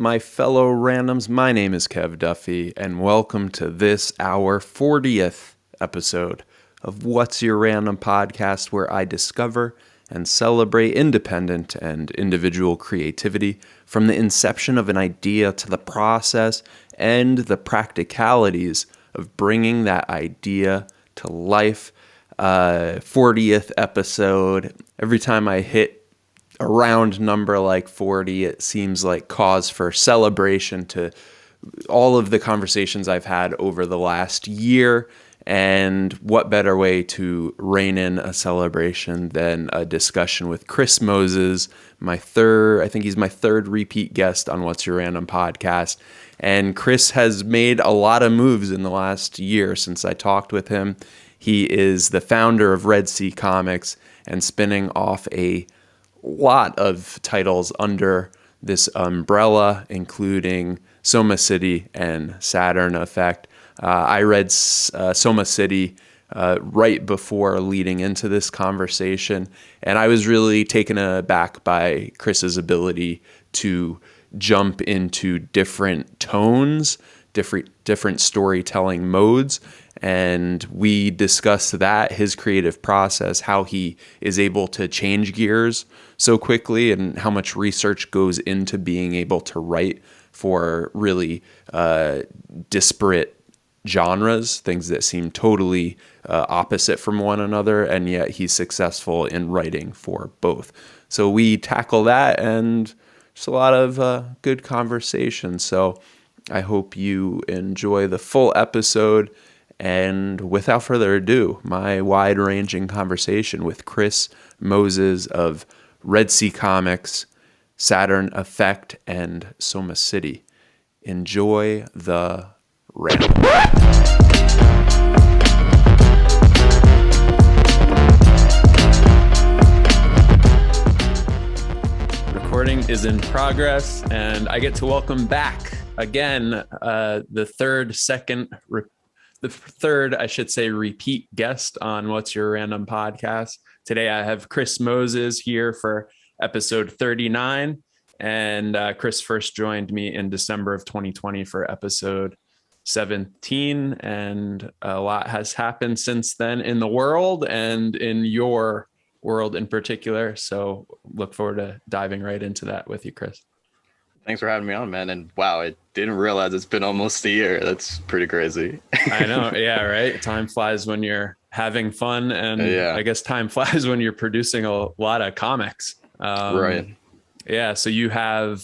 my fellow randoms? My name is Kev Duffy, and welcome to this, our 40th episode of What's Your Random podcast, where I discover and celebrate independent and individual creativity from the inception of an idea to the process and the practicalities of bringing that idea to life. 40th episode. Every time I hit a round number like 40, it seems like cause for celebration to all of the conversations I've had over the last year. And what better way to rein in a celebration than a discussion with Chris Moses, I think he's my third repeat guest on What's Your Random podcast. And Chris has made a lot of moves in the last year since I talked with him. He is the founder of Red Sea Comics and spinning off a lot of titles under this umbrella, including Soma City and Saturn Effect. I read Soma City right before leading into this conversation, and I was really taken aback by Chris's ability to jump into different tones, different storytelling modes, and we discussed that, his creative process, how he is able to change gears so quickly, and how much research goes into being able to write for really disparate genres, things that seem totally opposite from one another, and yet he's successful in writing for both. So we tackle that, and just a lot of good conversation. So I hope you enjoy the full episode. And without further ado, my wide-ranging conversation with Chris Moses of Red Sea Comics, Saturn Effect, and Soma City. Enjoy the random. Recording is in progress, and I get to welcome back again the third, I should say, repeat guest on What's Your Random podcast. Today I have Chris Moses here for episode 39. And Chris first joined me in December of 2020 for episode 17. And a lot has happened since then in the world and in your world in particular. So look forward to diving right into that with you, Chris. Thanks for having me on, man. And wow, I didn't realize it's been almost a year. That's pretty crazy. I know. Yeah, right. Time flies when you're having fun. And I guess time flies when you're producing a lot of comics. Right. Yeah. So you have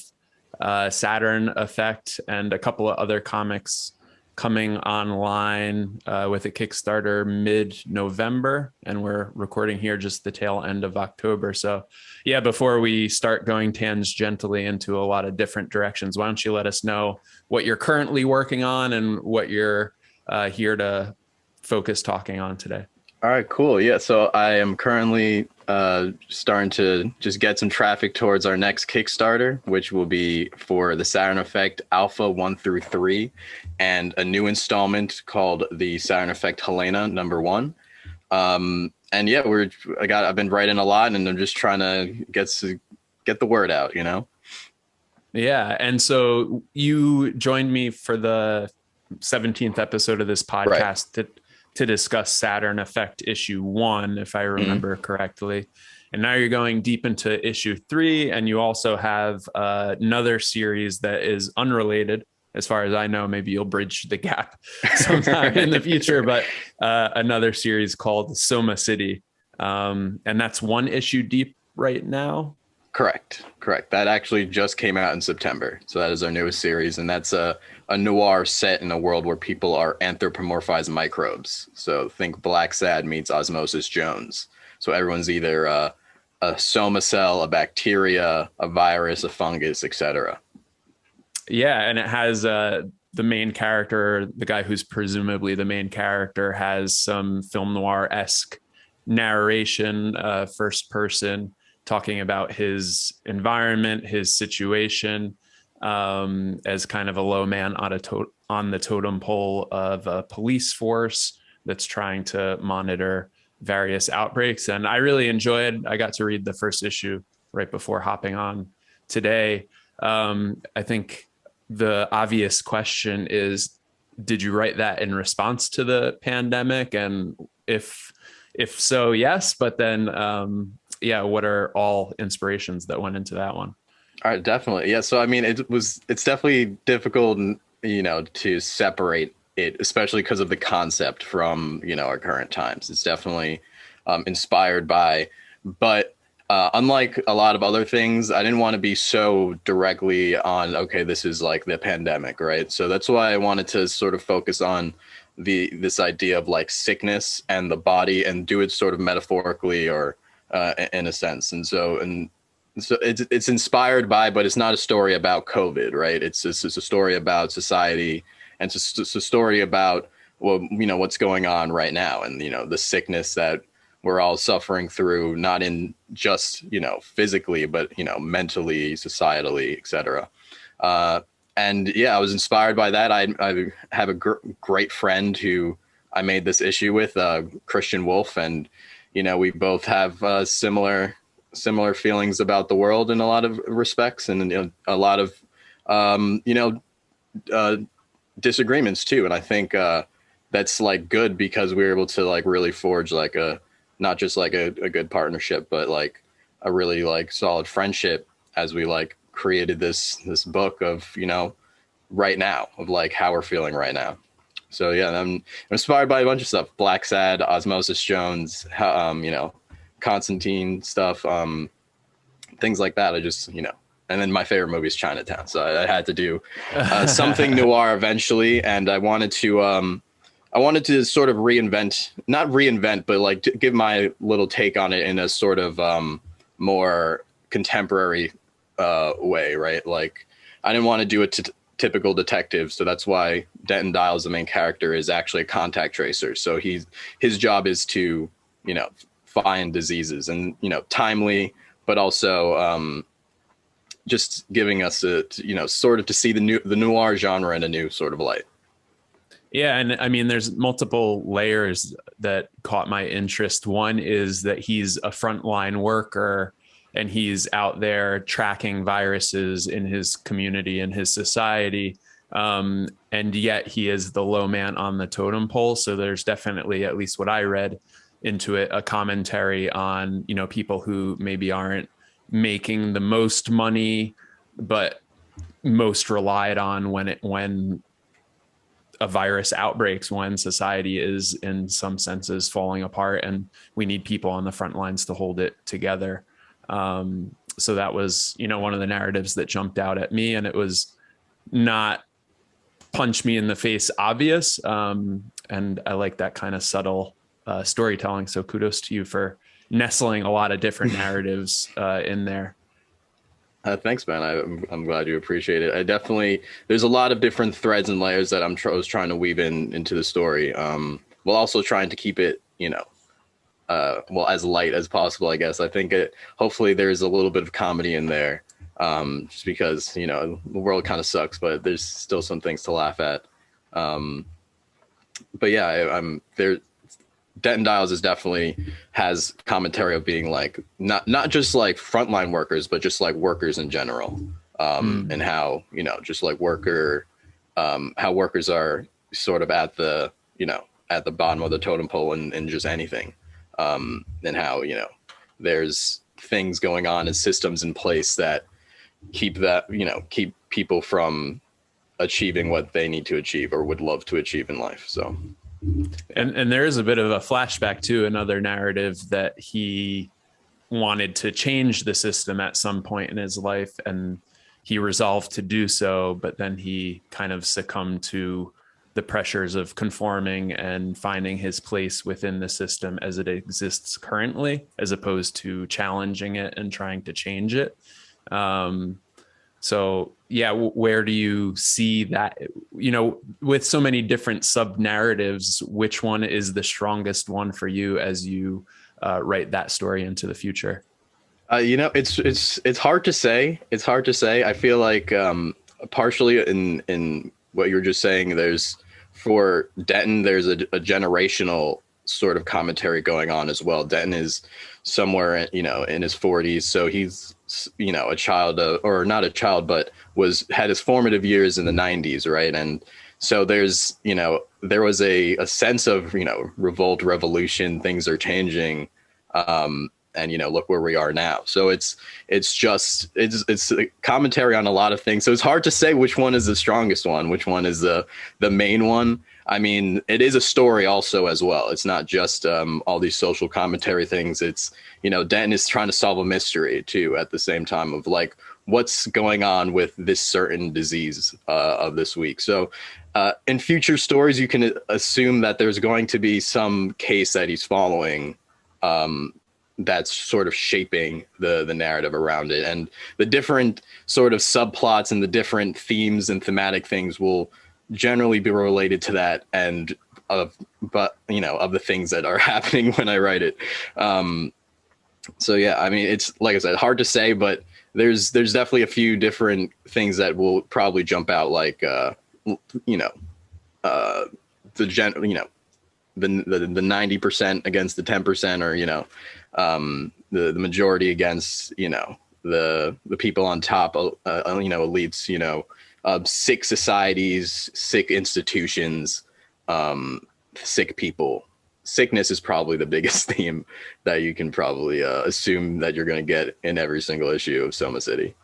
Saturn Effect and a couple of other comics coming online with a Kickstarter mid-November, and we're recording here just the tail end of October. So yeah, before we start going tangentially into a lot of different directions, why don't you let us know what you're currently working on and what you're here to focus talking on today? All right, cool. Yeah, so I am currently starting to just get some traffic towards our next Kickstarter, which will be for the Saturn Effect Alpha 1 through 3, and a new installment called the Saturn Effect Helena #1. And yeah, I've been writing a lot, and I'm just trying to get the word out, you know? Yeah, and so you joined me for the 17th episode of this podcast to discuss Saturn Effect issue 1, if I remember correctly. And now you're going deep into issue 3, and you also have another series that is unrelated. As far as I know, maybe you'll bridge the gap sometime in the future, but another series called Soma City. And that's one issue deep right now. Correct. That actually just came out in September. So that is our newest series. And that's a noir set in a world where people are anthropomorphized microbes. So think Black Sad meets Osmosis Jones. So everyone's either a soma cell, a bacteria, a virus, a fungus, etc. Yeah. And it has the main character, the guy who's presumably the main character, has some film noir-esque narration, first person, talking about his environment, his situation, as kind of a low man on the totem pole of a police force that's trying to monitor various outbreaks. And I really I got to read the first issue right before hopping on today. I think the obvious question is, did you write that in response to the pandemic? And if so, yes. But then, yeah, what are all inspirations that went into that one? All right, definitely. Yeah. So I mean, it's definitely difficult, to separate it, especially because of the concept from our current times. It's definitely inspired by, but unlike a lot of other things, I didn't want to be so directly on, okay, this is like the pandemic, right? So that's why I wanted to sort of focus on this idea of like sickness and the body, and do it sort of metaphorically, or in a sense. And so it's inspired by, but it's not a story about COVID, right? It's a story about society, and it's a story about, well, what's going on right now, and the sickness that we're all suffering through, not in just physically, but mentally, societally, etc. And yeah, I was inspired by that. I have a great friend who I made this issue with, Christian Wolf, and we both have similar feelings about the world in a lot of respects, and a lot of um, you know uh, disagreements too. And I think that's like good, because we were able to like really forge like a not just like a good partnership, but like a really like solid friendship, as we like created this book of right now, of like how we're feeling right now. So yeah, I'm inspired by a bunch of stuff: Black Sad, Osmosis Jones, Constantine stuff, things like that. I just, and then my favorite movie is Chinatown. So I had to do something noir eventually. And I wanted to sort of not reinvent, but like give my little take on it in a sort of more contemporary way, right? Like I didn't want to do it to typical detective. So that's why Denton Dials, the main character, is actually a contact tracer. So his job is to, find diseases, and, timely, but also just giving us sort of to see the noir genre in a new sort of light. Yeah, and I mean, there's multiple layers that caught my interest. One is that he's a frontline worker, and he's out there tracking viruses in his community and his society. And yet he is the low man on the totem pole. So there's definitely, at least what I read into it, a commentary on, people who maybe aren't making the most money, but most relied on when a virus outbreaks, when society is in some senses falling apart, and we need people on the front lines to hold it together. So that was, one of the narratives that jumped out at me, and it was not punch me in the face obvious. And I like that kind of subtle storytelling. So kudos to you for nestling a lot of different narratives in there. Thanks, man. I'm glad you appreciate it. There's a lot of different threads and layers that I was trying to weave into the story, while also trying to keep it, well, as light as possible, I guess. I think hopefully there's a little bit of comedy in there, just because, the world kind of sucks, but there's still some things to laugh at. But yeah, I'm there. Denton Dials definitely has commentary of being like not just like frontline workers, but just like workers in general, and how just like how workers are sort of at the at the bottom of the totem pole in just anything, and how there's things going on and systems in place that keep people from achieving what they need to achieve or would love to achieve in life. So. And there is a bit of a flashback to another narrative that he wanted to change the system at some point in his life, and he resolved to do so, but then he kind of succumbed to the pressures of conforming and finding his place within the system as it exists currently, as opposed to challenging it and trying to change it. So yeah, where do you see that, with so many different sub narratives, which one is the strongest one for you as you write that story into the future? It's hard to say. It's hard to say. I feel like partially in what you were just saying, for Denton, there's a generational sort of commentary going on as well. Denton is somewhere, in his 40s, so he's a child or not a child, but had his formative years in the 90s, right? And so there was a sense of, revolt, revolution, things are changing. And look where we are now. So it's a commentary on a lot of things. So it's hard to say which one is the strongest one, which one is the main one. I mean, it is a story also as well. It's not just all these social commentary things. It's, Denton is trying to solve a mystery too at the same time of like what's going on with this certain disease of this week. So in future stories, you can assume that there's going to be some case that he's following that's sort of shaping the narrative around it, and the different sort of subplots and the different themes and thematic things will generally be related to that and of the things that are happening when I write it. So yeah, I mean, it's like I said, hard to say, but there's definitely a few different things that will probably jump out, like the 90% against the 10%, or the majority against the people on top, elites, sick societies, sick institutions, sick people. Sickness is probably the biggest theme that you can probably assume that you're going to get in every single issue of Soma City.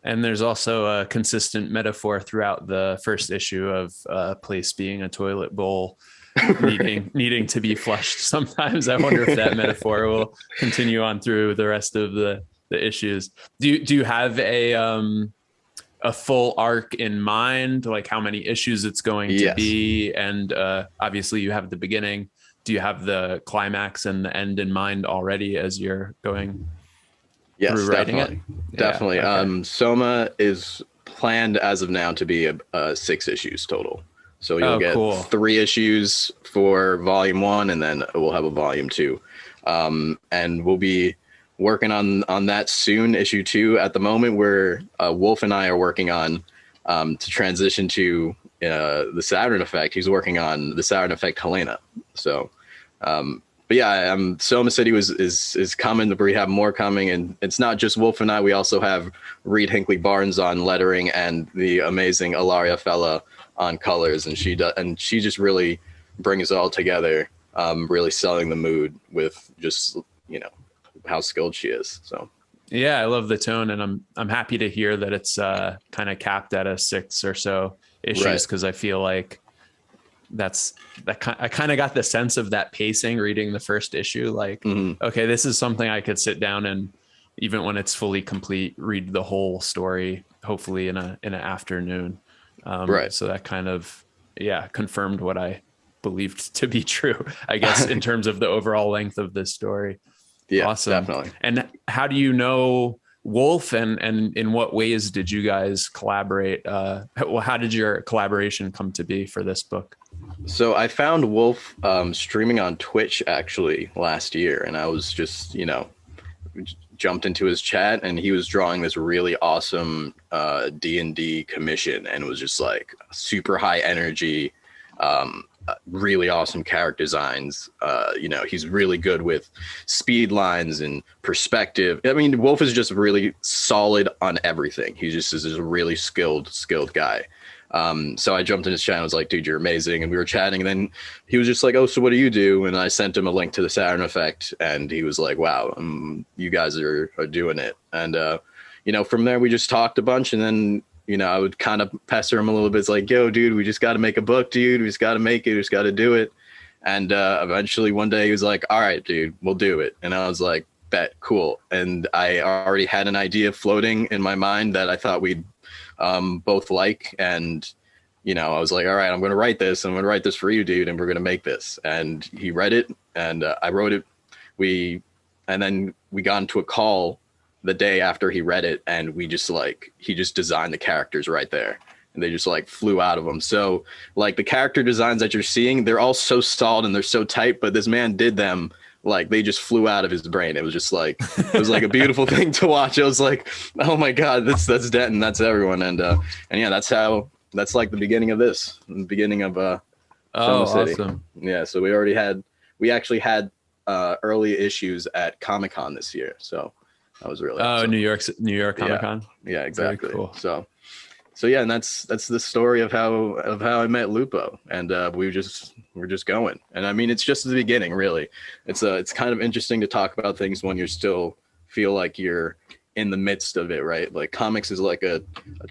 And there's also a consistent metaphor throughout the first issue of a place being a toilet bowl, needing to be flushed sometimes. I wonder if that metaphor will continue on through the rest of the issues. Do you have a full arc in mind, like how many issues it's going to be? And obviously you have the beginning. Do you have the climax and the end in mind already as you're going through writing it? Definitely. Yeah, okay. Soma is planned as of now to be 6 issues total. So you'll get 3 issues for volume 1, and then we'll have a volume 2. And we'll be working on that soon, issue 2. At the moment, where Wolf and I are working on to transition to the Saturn Effect. He's working on the Saturn Effect Helena. So, but yeah, Soma City is coming. We have more coming, and it's not just Wolf and I. We also have Reed Hinckley Barnes on lettering and the amazing Ilaria Fella on colors, and she just really brings it all together, really selling the mood with just how skilled she is. So yeah, I love the tone, and I'm happy to hear that it's kind of capped at a 6 or so issues, because I feel like I kind of got the sense of that pacing reading the first issue, like okay, this is something I could sit down and, even when it's fully complete, read the whole story, hopefully in an afternoon. So that kind of confirmed what I believed to be true, I guess, in terms of the overall length of this story. Yeah, awesome. Definitely. And how do you know Wolf, and in what ways did you guys collaborate? How did your collaboration come to be for this book? So I found Wolf streaming on Twitch actually last year, and I was just, jumped into his chat, and he was drawing this really awesome D&D commission, and it was just like super high energy, really awesome character designs. He's really good with speed lines and perspective. I mean, Wolf is just really solid on everything. He just is a really skilled guy. So I jumped in his chat and was like, dude, you're amazing. And we were chatting, and then he was just like, oh, so what do you do? And I sent him a link to the Saturn Effect, and he was like, wow, you guys are doing it. And, from there we just talked a bunch, and then, I would kind of pester him a little bit. It's like, yo, dude, we just got to make a book, dude. We just got to make it. We just got to do it. And eventually one day he was like, all right, dude, we'll do it. And I was like, bet, cool. And I already had an idea floating in my mind that I thought we'd both like. And, I was like, all right, I'm going to write this. I'm going to write this for you, dude. And we're going to make this. And he read it, and I wrote it. And then we got into a call the day after he read it, and he just designed the characters right there, and they just like flew out of them. So like the character designs that you're seeing, they're all so solid and they're so tight, but this man did them like they just flew out of his brain. It was just like, it was like a beautiful thing to watch. It was like, oh my God, that's Denton, that's everyone. And yeah, that's like the beginning of this, the beginning of Soma City. Awesome. Yeah. So we actually had early issues at Comic-Con this year. So That was really Oh, awesome. New York Comic Yeah, Con. yeah, Very exactly. cool. So yeah, and that's the story of how I met Lupo, and we're just going. And I mean, it's just the beginning, really. It's kind of interesting to talk about things when you're still feel like you're in the midst of it, right? Like comics is like a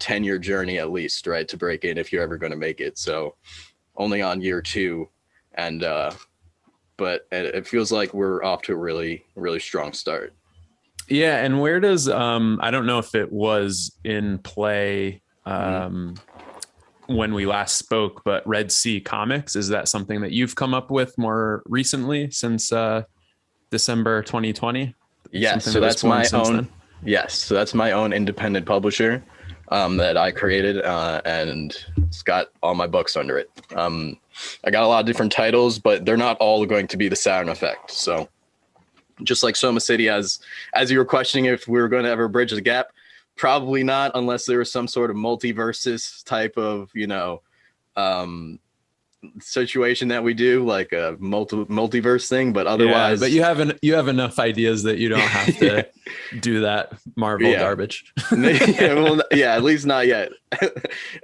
10-year journey at least, right, to break in if you're ever going to make it. So only on year 2, and but it feels like we're off to a really strong start. Yeah, and where does I don't know if it was in play Mhm. when we last spoke, but Red Sea Comics, is that something that you've come up with more recently since December 2020? Yes, Something so that was that's formed my since own. then? Yes, so that's my own independent publisher that I created, and it's got all my books under it. I got a lot of different titles, but they're not all going to be the Saturn Effect. So just like Soma City, as you were questioning if we were going to ever bridge the gap, probably not, unless there was some sort of multiverses type of um, situation that we do, like a multiverse thing. But Yeah, but otherwise, you have enough ideas that you don't have yeah, to do that Marvel yeah. garbage. Yeah, well, yeah, at least not yet.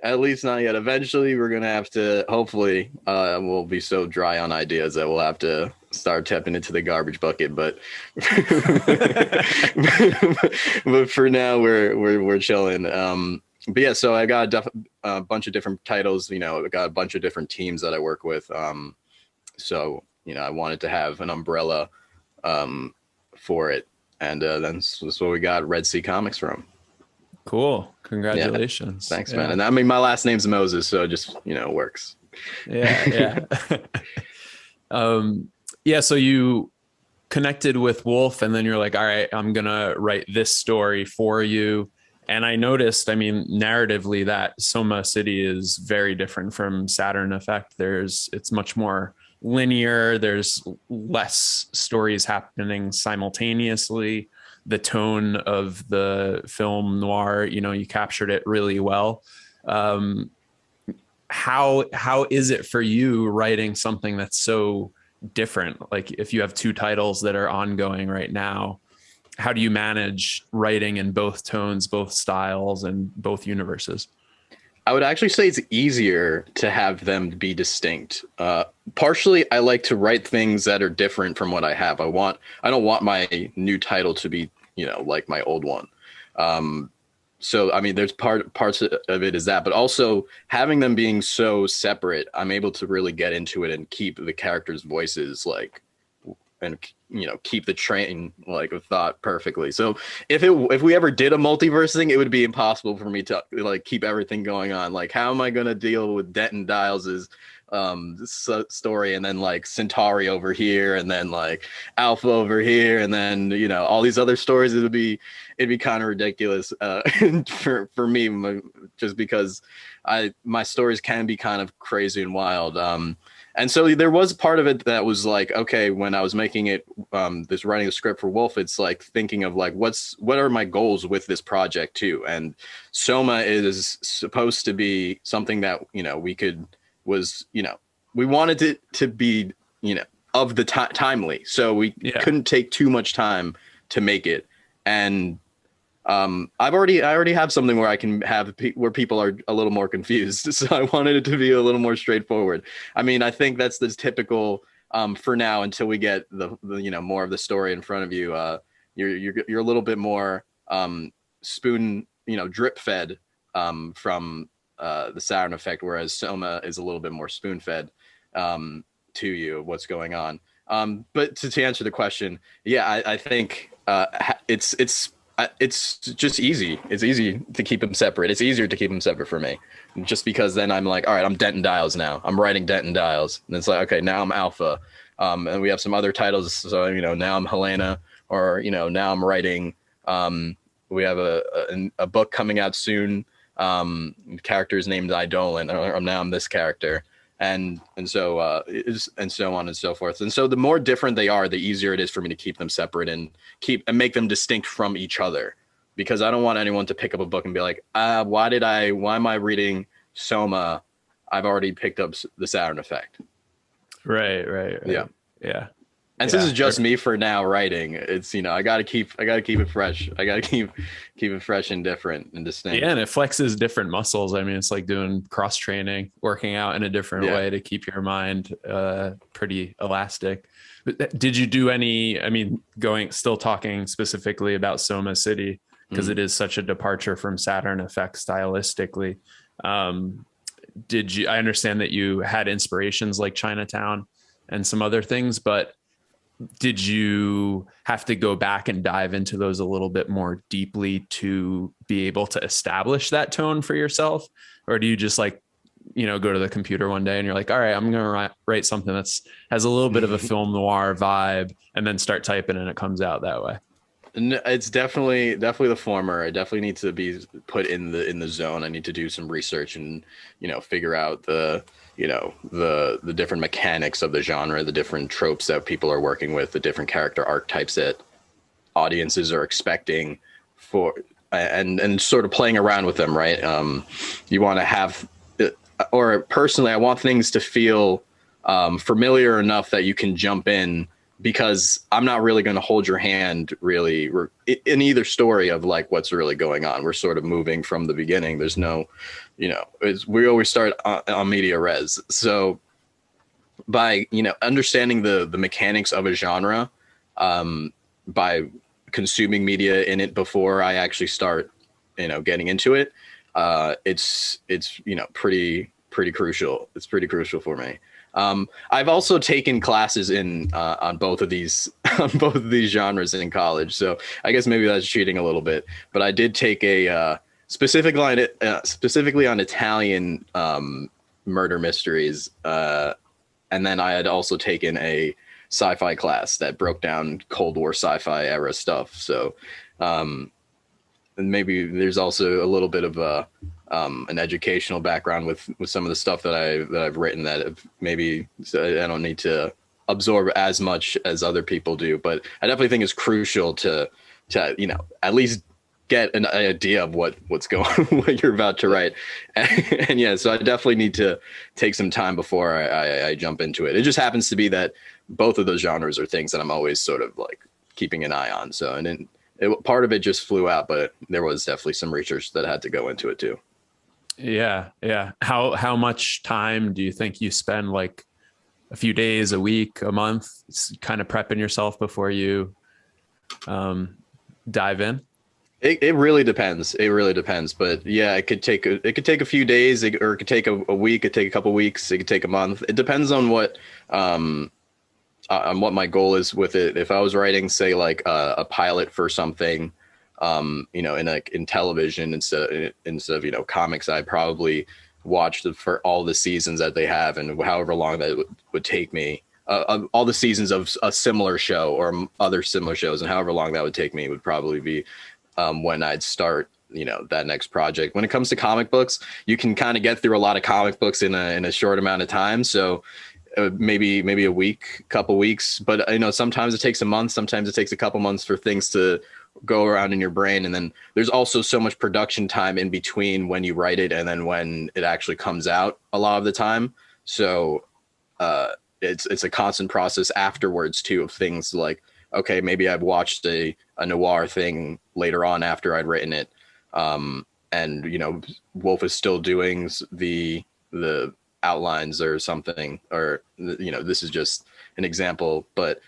At least not yet. Eventually, we're gonna have to. Hopefully, we'll be so dry on ideas that we'll have to start tapping into the garbage bucket. But, but for now, we're chilling. But yeah, so I got a bunch of different titles. I got a bunch of different teams that I work with. So I wanted to have an umbrella for it, and that's what we got Red Sea Comics from. Cool. Yeah. Congratulations. Thanks, man. Yeah. And I mean, my last name's Moses, so it just, works. Yeah. Yeah. Yeah. So you connected with Wolf and then you're like, all right, I'm going to write this story for you. And I noticed, I mean, narratively that Soma City is very different from Saturn Effect. It's much more linear. There's less stories happening simultaneously. The tone of the film noir, you captured it really well. Um, how is it for you writing something that's so different? Like if you have two titles that are ongoing right now, how do you manage writing in both tones, both styles, and both universes? I would actually say it's easier to have them be distinct. Partially, I like to write things that are different from what I have. I don't want my new title to be, like my old one. So I mean, there's parts of it is that, but also having them being so separate, I'm able to really get into it and keep the characters' voices like, and keep the train like of thought perfectly. So if we ever did a multiverse thing, it would be impossible for me to like keep everything going on. Like, how am I going to deal with Denton Diles's story, and then like Centauri over here, and then like Alpha over here, and then all these other stories? It'd be kind of ridiculous for me, just because my stories can be kind of crazy and wild. And so there was part of it that was like, okay, when I was making it, this writing a script for Wolf, it's like thinking of like, what are my goals with this project too? And Soma is supposed to be something that, we wanted it to be, of the timely. So we Yeah. couldn't take too much time to make it. And I already have something where I can have where people are a little more confused. So I wanted it to be a little more straightforward. I mean, I think that's the typical for now until we get the more of the story in front of you. You're a little bit more spoon drip fed from the Saturn Effect, whereas Soma is a little bit more spoon fed to you what's going on. But to answer the question, yeah, I think it's just easy. It's easy to keep them separate. It's easier to keep them separate for me, just because then I'm like, all right, I'm Denton Dials now. I'm writing Denton Dials, and it's like, okay, now I'm Alpha, and we have some other titles. So now I'm Helena, or now I'm writing. We have a book coming out soon. Characters named Idolin, or now I'm this character. And so and so on and so forth. And so the more different they are, the easier it is for me to keep them separate and make them distinct from each other, because I don't want anyone to pick up a book and be like, why am I reading Soma? I've already picked up the Saturn Effect. Right. Yeah. Yeah. And since Yeah. it's just me for now writing, it's, I gotta keep it fresh. I gotta keep it fresh and different and Yeah, distinct. and it flexes different muscles. I mean, it's like doing cross training, working out in a different Yeah. way to keep your mind pretty elastic. But did you do any? I mean, still talking specifically about Soma City because it Mm. is such a departure from Saturn Effect stylistically. Um, did you? I understand that you had inspirations like Chinatown and some other things, but did you have to go back and dive into those a little bit more deeply to be able to establish that tone for yourself? Or do you just like, go to the computer one day and you're like, all right, I'm going to write something that's has a little bit of a film noir vibe and then start typing and it comes out that way? It's definitely the former. I definitely need to be put in the zone. I need to do some research and figure out the different mechanics of the genre, the different tropes that people are working with, the different character archetypes that audiences are expecting for, and sort of playing around with them, right? You want to have, or personally, I want things to feel familiar enough that you can jump in, because I'm not really going to hold your hand really in either story of like what's really going on. We're sort of moving from the beginning. There's no, we always start on media res. So by understanding the mechanics of a genre, by consuming media in it before I actually start getting into it, it's pretty crucial. It's pretty crucial for me. I've also taken classes in on both of these on both of these genres in college, so I guess maybe that's cheating a little bit. But I did take a specifically on Italian murder mysteries, and then I had also taken a sci-fi class that broke down Cold War sci-fi era stuff. So, and maybe there's also a little bit of a an educational background with some of the stuff that I've written that maybe I don't need to absorb as much as other people do. But I definitely think it's crucial to at least get an idea of what's going what you're about to write. And yeah, so I definitely need to take some time before I jump into it. It just happens to be that both of those genres are things that I'm always sort of like keeping an eye on. So, and then part of it just flew out, but there was definitely some research that had to go into it too. Yeah. Yeah. How much time do you think you spend, like a few days, a week, a month, kind of prepping yourself before you dive in? It really depends. It really depends. But yeah, it could take a few days, or it could take a week. It could take a couple weeks. It could take a month. It depends on what my goal is with it. If I was writing, say, like a pilot for something, in television instead of comics, I'd probably watch for all the seasons that they have, and however long that would take me. All the seasons of a similar show or other similar shows, and however long that would take me would probably be when I'd start that next project. When it comes to comic books, you can kind of get through a lot of comic books in a short amount of time. So maybe a week, couple weeks, but sometimes it takes a month, sometimes it takes a couple months for things to go around in your brain. And then there's also so much production time in between when you write it and then when it actually comes out a lot of the time. So it's a constant process afterwards too, of things like, okay, maybe I've watched a noir thing later on after I'd written it, and Wolf is still doing the outlines or something, or this is just an example, but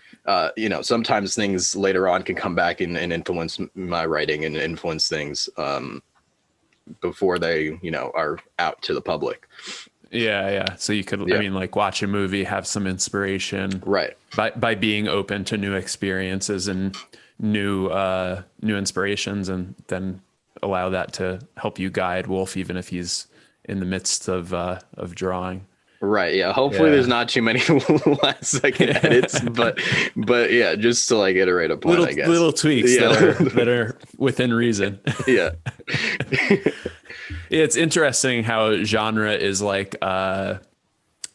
sometimes things later on can come back and influence my writing and influence things before they are out to the public. Yeah, yeah. So you could, Yeah. I mean, like watch a movie, have some inspiration, Right. by being open to new experiences and new inspirations, and then allow that to help you guide Wolf, even if he's in the midst of drawing. Right. Yeah. Hopefully there's Yeah, not too many last second edits, but yeah, just to like iterate a point, I guess. little tweaks Yeah. that are within reason. Yeah. It's interesting how genre is like a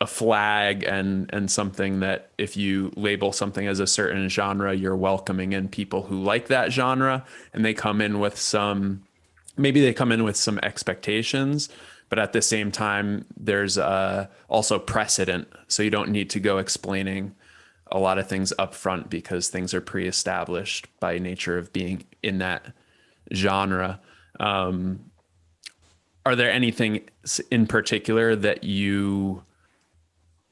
flag and something that if you label something as a certain genre, you're welcoming in people who like that genre, and they come in with some expectations, but at the same time, there's also precedent. So you don't need to go explaining a lot of things up front because things are pre-established by nature of being in that genre. Are there anything in particular that you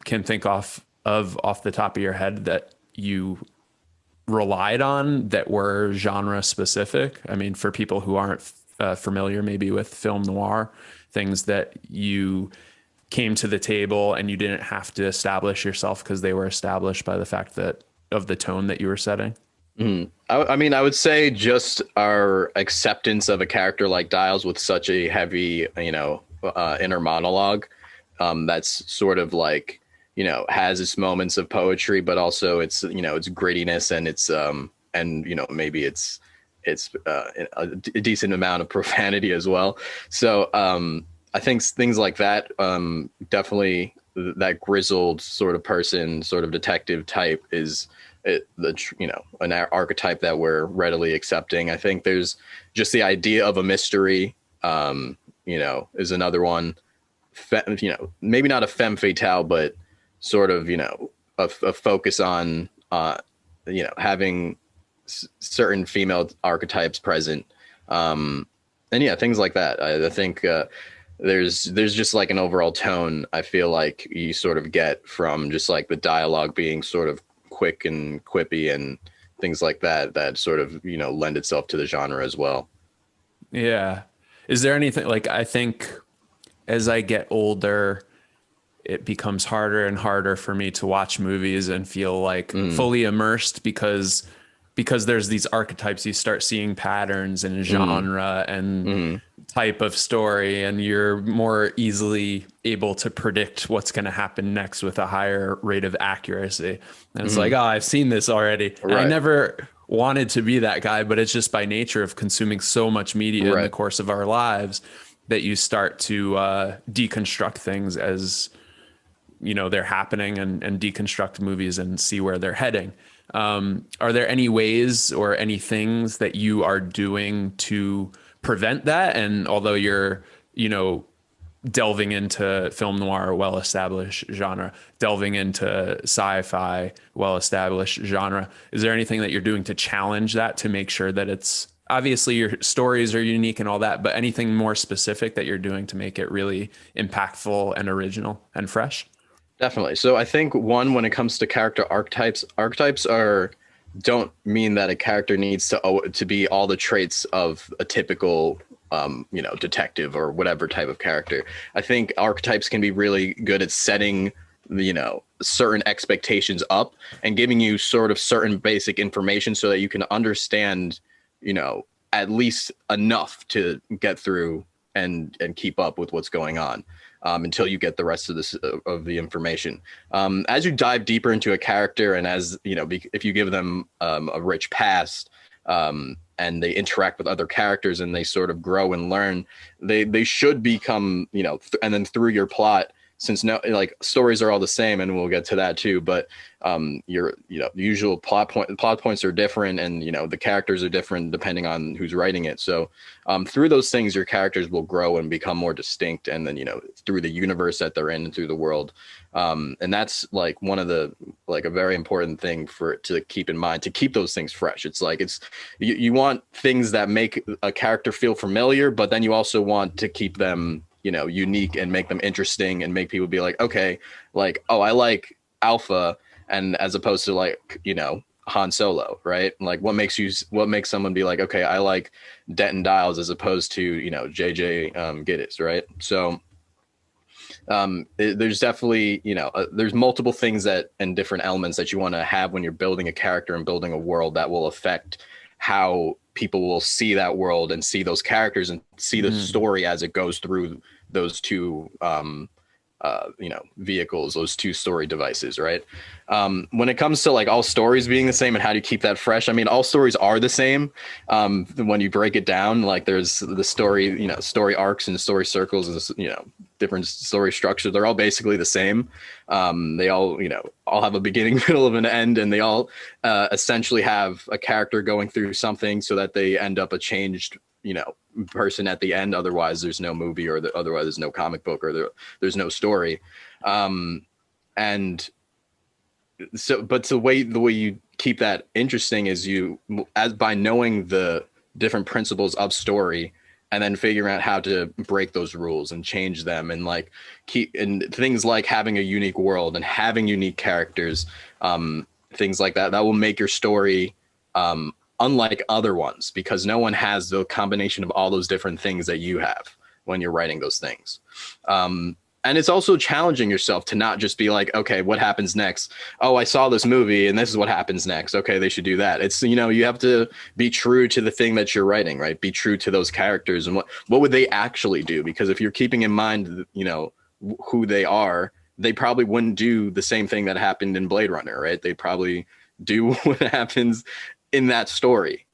can think off the top of your head that you relied on that were genre specific? I mean, for people who aren't familiar maybe with film noir, things that you came to the table and you didn't have to establish yourself because they were established by the fact that of the tone that you were setting. I mean, I would say just our acceptance of a character like Dials with such a heavy, inner monologue. That's sort of like, has its moments of poetry, but also its grittiness and maybe it's a decent amount of profanity as well. So I think things like that, definitely that grizzled sort of person, sort of detective type is an archetype that we're readily accepting. I think there's just the idea of a mystery, is another one. Maybe not a femme fatale, but sort of, a focus on, having certain female archetypes present. And yeah, things like that. I think there's just like an overall tone I feel like you sort of get from just like the dialogue being sort of quick and quippy and things like that sort of, lend itself to the genre as well. Yeah. Is there anything like, I think as I get older, it becomes harder and harder for me to watch movies and feel like fully immersed because there's these archetypes. You start seeing patterns in genre and type of story, and you're more easily able to predict what's going to happen next with a higher rate of accuracy. And it's like, oh, I've seen this already. And I never wanted to be that guy, but it's just by nature of consuming so much media in the course of our lives that you start to deconstruct things as they're happening, and deconstruct movies and see where they're heading. Are there any ways or any things that you are doing to prevent that? And although you're, delving into film noir, well-established genre, delving into sci-fi, well-established genre, is there anything that you're doing to challenge that, to make sure that it's, obviously your stories are unique and all that, but anything more specific that you're doing to make it really impactful and original and fresh? Definitely. So I think when it comes to character archetypes don't mean that a character needs to be all the traits of a typical, detective or whatever type of character. I think archetypes can be really good at setting, certain expectations up and giving you sort of certain basic information so that you can understand, at least enough to get through and keep up with what's going on. Until you get the rest of the information. As you dive deeper into a character, and as if you give them a rich past, and they interact with other characters and they sort of grow and learn, they should become, and then through your plot, since stories are all the same, and we'll get to that too, but your usual plot points are different, and the characters are different depending on who's writing it. So through those things, your characters will grow and become more distinct, and then through the universe that they're in and through the world, and that's like one of the a very important thing to keep in mind, to keep those things fresh. It's like you want things that make a character feel familiar, but then you also want to keep them unique and make them interesting and make people be like, okay, like, oh, I like Alpha, and as opposed to Han Solo, right? Like what makes someone be like, okay, I like Denton Dials as opposed to JJ Gittes, right? So there's definitely there's multiple things and different elements that you want to have when you're building a character and building a world that will affect how people will see that world and see those characters and see the story as it goes through those two vehicles, those two story devices, right? When it comes to all stories being the same and how do you keep that fresh, I mean, all stories are the same. When you break it down, there's the story, story arcs and story circles, and different story structure. They're all basically the same. They all have a beginning, middle, of an end, and they all essentially have a character going through something so that they end up a changed person at the end. Otherwise there's no movie, or otherwise there's no comic book, or there's no story. And but the way you keep that interesting is you, as by knowing the different principles of story, and then figuring out how to break those rules and change them, and like keep, and things like having a unique world and having unique characters, things like that will make your story unlike other ones, because no one has the combination of all those different things that you have when you're writing those things. And it's also challenging yourself to not just be like, okay, what happens next? Oh, I saw this movie and this is what happens next. Okay, they should do that. It's, you have to be true to the thing that you're writing, right? Be true to those characters and what would they actually do? Because if you're keeping in mind, who they are, they probably wouldn't do the same thing that happened in Blade Runner, right? They probably do what happens in that story.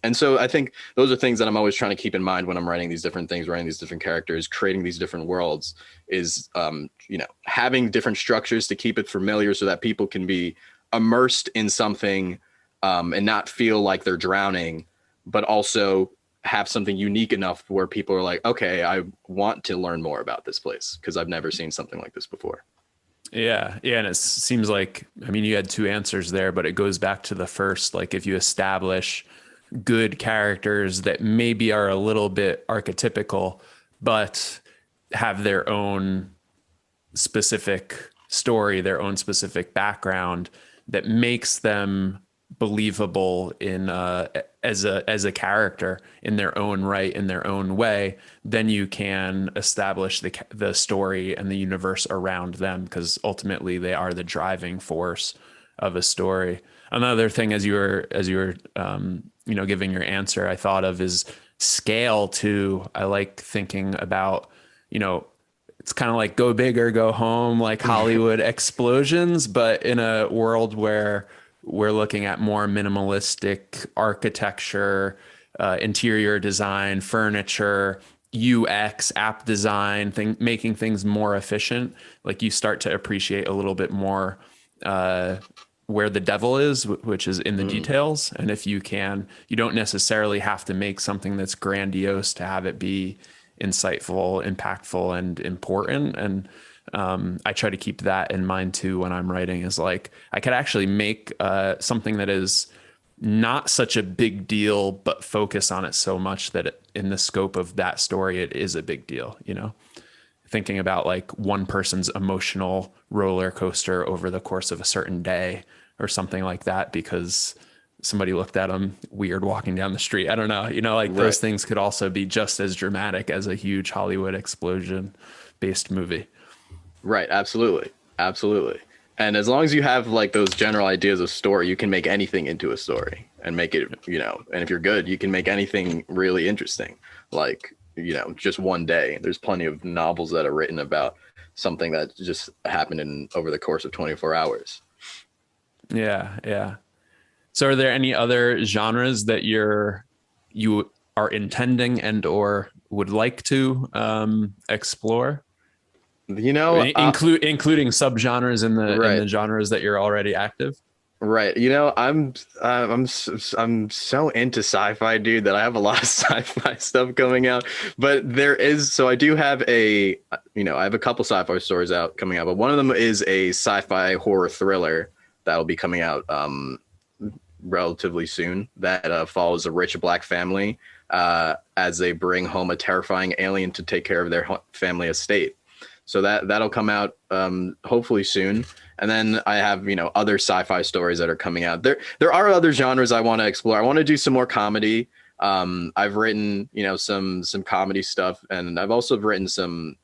And so I think those are things that I'm always trying to keep in mind when I'm writing these different things, writing these different characters, creating these different worlds, is, having different structures to keep it familiar so that people can be immersed in something, and not feel like they're drowning, but also have something unique enough where people are like, okay, I want to learn more about this place because I've never seen something like this before. Yeah, yeah, and it seems like, I mean, you had two answers there, but it goes back to the first. Like, if you establish good characters that maybe are a little bit archetypical, but have their own specific story, their own specific background that makes them believable in as a character in their own right, in their own way, then you can establish the story and the universe around them, because ultimately they are the driving force of a story. Another thing, as you were giving your answer, I thought of is scale too. I like thinking about, it's kind of like go big or go home, like Hollywood explosions, but in a world where we're looking at more minimalistic architecture, interior design, furniture, UX, app design, making things more efficient. Like, you start to appreciate a little bit more where the devil is, which is in the details. And if you don't necessarily have to make something that's grandiose to have it be insightful, impactful, and important. And I try to keep that in mind too when I'm writing, is like, I could actually make something that is not such a big deal, but focus on it so much that in the scope of that story, it is a big deal, thinking about like one person's emotional roller coaster over the course of a certain day or something like that, because somebody looked at them weird walking down the street. I don't know, like Right. those things could also be just as dramatic as a huge Hollywood explosion based movie. Right. Absolutely. Absolutely. And as long as you have like those general ideas of story, you can make anything into a story and make it, and if you're good, you can make anything really interesting. Like, just one day. There's plenty of novels that are written about something that just happened in over the course of 24 hours. Yeah, yeah. So are there any other genres that you are intending and or would like to explore? You know, Including subgenres in right. the genres that you're already active. Right. I'm so into sci-fi, dude, that I have a lot of sci-fi stuff coming out. But I do have I have a couple sci-fi stories out coming out, but one of them is a sci-fi horror thriller that'll be coming out relatively soon, that follows a rich black family as they bring home a terrifying alien to take care of their family estate. So that'll come out hopefully soon. And then I have, other sci-fi stories that are coming out. There are other genres I want to explore. I want to do some more comedy. I've written, some comedy stuff, and I've also written some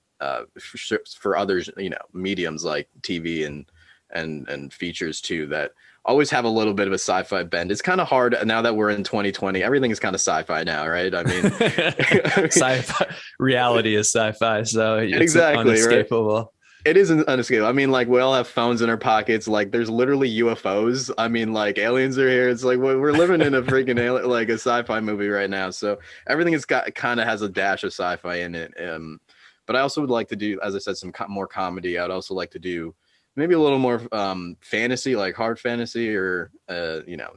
for others, mediums like TV and features too, that always have a little bit of a sci-fi bend. It's kind of hard now that we're in 2020. Everything is kind of sci-fi now, right? I mean, Sci-fi reality is sci-fi, so it's exactly, right? unescapable. It isn't unescapable. I mean, like, we all have phones in our pockets. Like, there's literally UFOs. I mean, like, aliens are here. It's like we're living in a freaking like a sci-fi movie right now. So everything has got kind of has a dash of sci-fi in it. But I also would like to do, as I said, some more comedy. I'd also like to do maybe a little more fantasy, like hard fantasy, or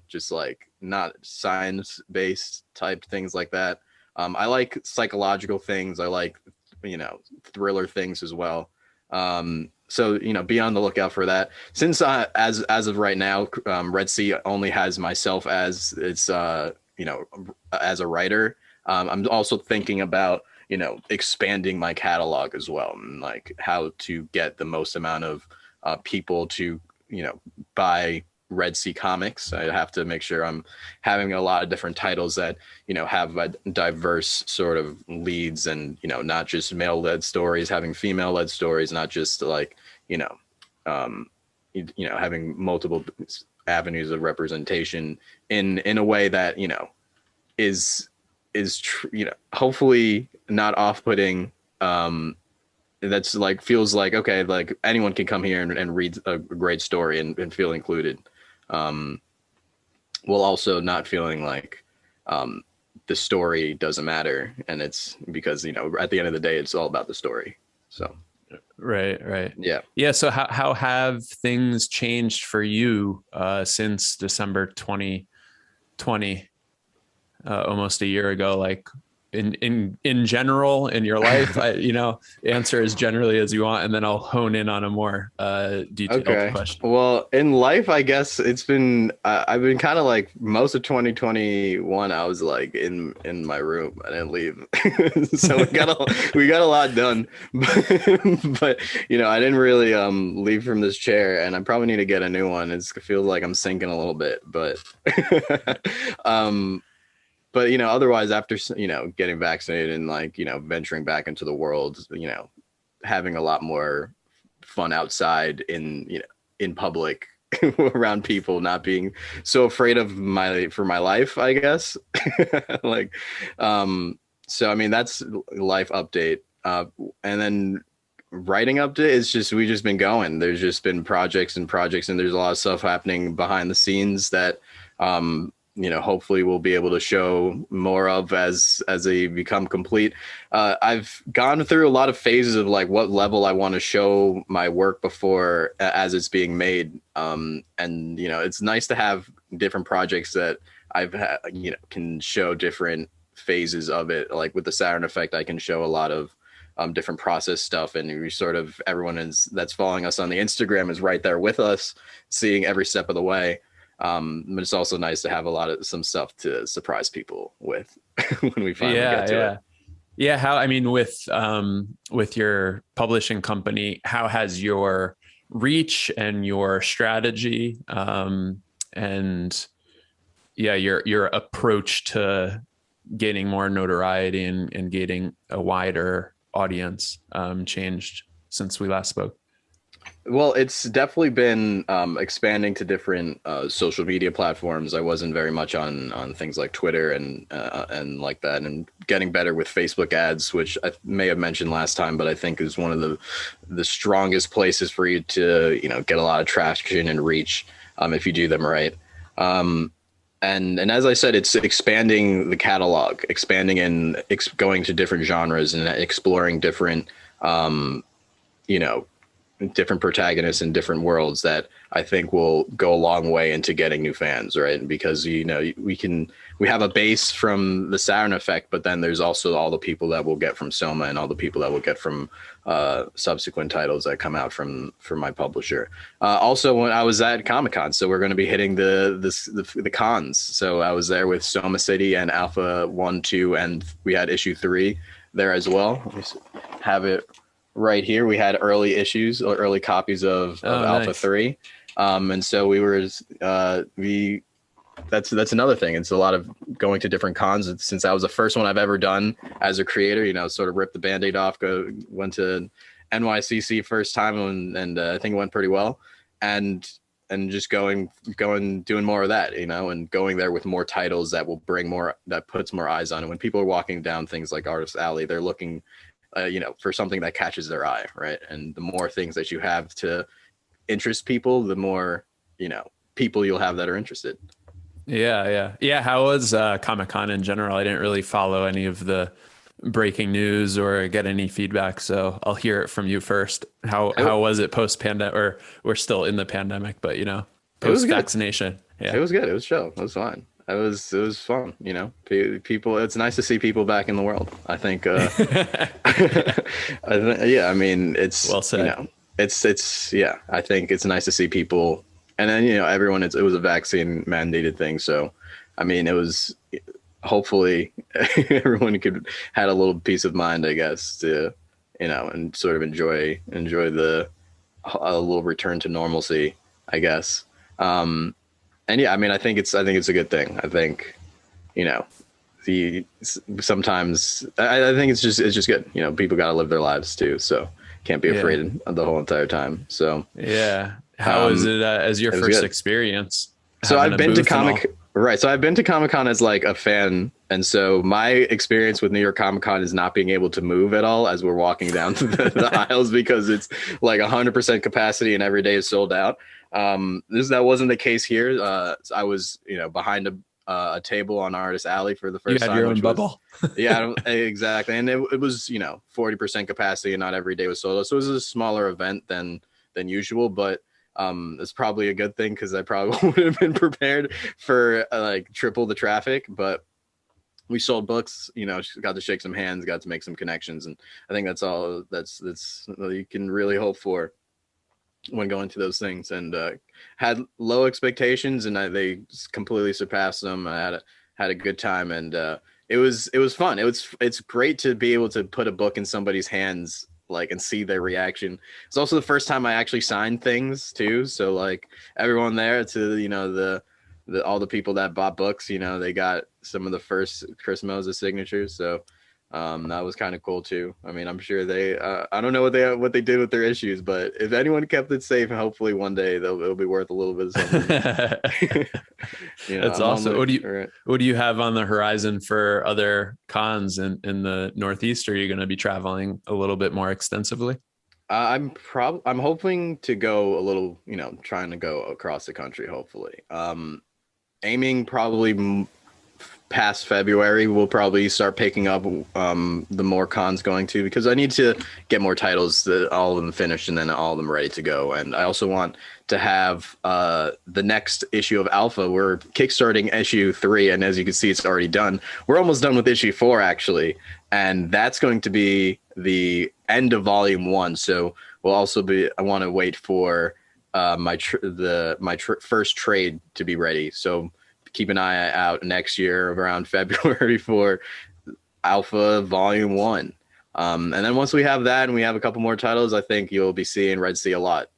just like not science-based type things like that. I like psychological things. I like thriller things as well. So, be on the lookout for that. Since as of right now, Red Sea only has myself as its as a writer. I'm also thinking about expanding my catalog as well, and like how to get the most amount of people to buy Red Sea comics. I have to make sure I'm having a lot of different titles that have a diverse sort of leads, and not just male led stories, having female led stories, not just like um, having multiple avenues of representation in a way that hopefully not off putting. That's like feels like okay, like anyone can come here and read a great story and feel included, while also not feeling like the story doesn't matter, and it's because at the end of the day it's all about the story. So Right. yeah. So how have things changed for you since December 2020, almost a year ago? Like in general in your life, answer as generally as you want, and then I'll hone in on a more detailed Okay. question. Well, in life, I guess it's been I've been kind of like most of 2021. I was like in my room. I didn't leave, so we got a lot done. But I didn't really leave from this chair, and I probably need to get a new one. It feels like I'm sinking a little bit, but but otherwise after getting vaccinated and like venturing back into the world, having a lot more fun outside in public around people, not being so afraid of my life, I guess. Like so I mean that's life update. And then writing update is just we've just been going. There's just been projects and there's a lot of stuff happening behind the scenes that hopefully we'll be able to show more of as they become complete. I've gone through a lot of phases of like what level I want to show my work before as it's being made. And it's nice to have different projects that I've had, can show different phases of it. Like with the Saturn Effect, I can show a lot of different process stuff, and we sort of everyone that's following us on the Instagram is right there with us, seeing every step of the way. But it's also nice to have some stuff to surprise people with when we finally get to it. Yeah. How, I mean, with your publishing company, how has your reach and your strategy, and your approach to gaining more notoriety and gaining a wider audience, changed since we last spoke? Well, it's definitely been expanding to different social media platforms. I wasn't very much on things like Twitter and like that, and getting better with Facebook ads, which I may have mentioned last time, but I think is one of the strongest places for you to get a lot of traction and reach if you do them right. And as I said, it's expanding the catalog, expanding and going to different genres and exploring different different protagonists in different worlds that I think will go a long way into getting new fans, right? Because we have a base from the Saturn Effect, but then there's also all the people that we'll get from Soma and all the people that we'll get from subsequent titles that come out from my publisher. Also, when I was at Comic-Con, so we're going to be hitting the cons. So I was there with Soma City and Alpha 1, 2, and we had issue 3 there as well. Let me have it right here. We had early issues or early copies of Alpha Nice. 3. And so that's another thing. It's a lot of going to different cons. Since that was the first one I've ever done as a creator, sort of ripped the Band-Aid off, went to NYCC first time and I think it went pretty well. And just going, doing more of that, and going there with more titles that will bring more, that puts more eyes on it. When people are walking down things like Artist Alley, they're looking for something that catches their eye, right? And the more things that you have to interest people, the more people you'll have that are interested. Yeah. How was Comic-Con in general? I didn't really follow any of the breaking news or get any feedback, so I'll hear it from you first. How was it post pandemic, or we're still in the pandemic, but post vaccination? Yeah, it was good. It was chill. It was fine. It was fun. People. It's nice to see people back in the world. I think. Yeah, I mean, it's well said. yeah, I think it's nice to see people, and then everyone, it was a vaccine mandated thing, so I mean it was, hopefully everyone could had a little peace of mind, I guess, to and sort of enjoy the a little return to normalcy, I guess. And yeah, I mean, I think it's a good thing. I think, you know, the sometimes I think it's just good. People got to live their lives too, so can't be Yeah. afraid of the whole entire time. So Yeah. How is um, it as your it was first good. experience So having I've a been to booth and all? So I've been to Comic Con as like a fan, and so my experience with New York Comic Con is not being able to move at all as we're walking down the aisles, because it's like 100% capacity and every day is sold out. That wasn't the case here. So I was behind a table on Artist Alley for the You first had time, your own which was, bubble. yeah, exactly, and it was 40% capacity and not every day was sold out, so it was a smaller event than usual, but it's probably a good thing because I probably would have been prepared for like triple the traffic. But we sold books, got to shake some hands, got to make some connections, and I think that's all that's you can really hope for when going to those things. And had low expectations, and they completely surpassed them. I had a good time, and it was fun. It's great to be able to put a book in somebody's hands, like, and see their reaction. It's also the first time I actually signed things too. So like everyone there, to the all the people that bought books, they got some of the first Chris Moses signatures. So that was kind of cool too. I mean, I'm sure I don't know what they did with their issues, but if anyone kept it safe, hopefully one day it'll be worth a little bit of something. That's I'm on awesome. the right. What do you have on the horizon for other cons in the Northeast? Are you going to be traveling a little bit more extensively? I'm hoping to go a little, trying to go across the country, hopefully. Aiming probably past February, we'll probably start picking up the more cons going to, because I need to get more titles, all of them finished and then all of them ready to go. And I also want to have the next issue of Alpha. We're kickstarting issue 3, and as you can see, it's already done. We're almost done with issue 4 actually, and that's going to be the end of volume 1. So we'll also be. I want to wait for my first trade to be ready. So keep an eye out next year around February for Alpha Volume 1. And then once we have that and we have a couple more titles, I think you'll be seeing Red Sea a lot.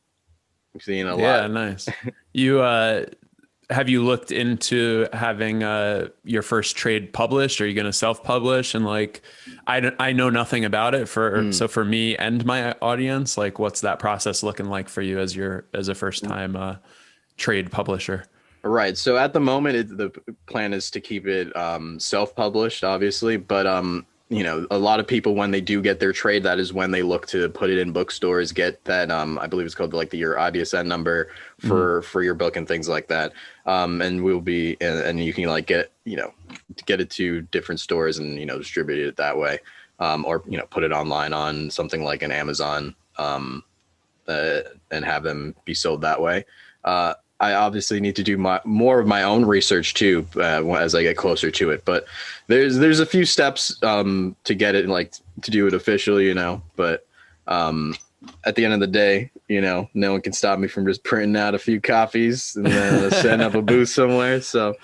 I'm seeing a Yeah, lot. nice. You have you looked into having your first trade published? Are you going to self-publish? And like, I know nothing about it so for me and my audience, like, what's that process looking like for you as a first time trade publisher? Right. So at the moment, the plan is to keep it self-published, obviously. But a lot of people, when they do get their trade, that is when they look to put it in bookstores, get that I believe it's called like your IBSN number for your book and things like that. And we'll be and you can like get it to different stores and distribute it that way, or put it online on something like an Amazon, and have them be sold that way. I obviously need to do more of my own research too, as I get closer to it. But there's a few steps to get it, like to do it officially, But at the end of the day, no one can stop me from just printing out a few copies and then setting up a booth somewhere. So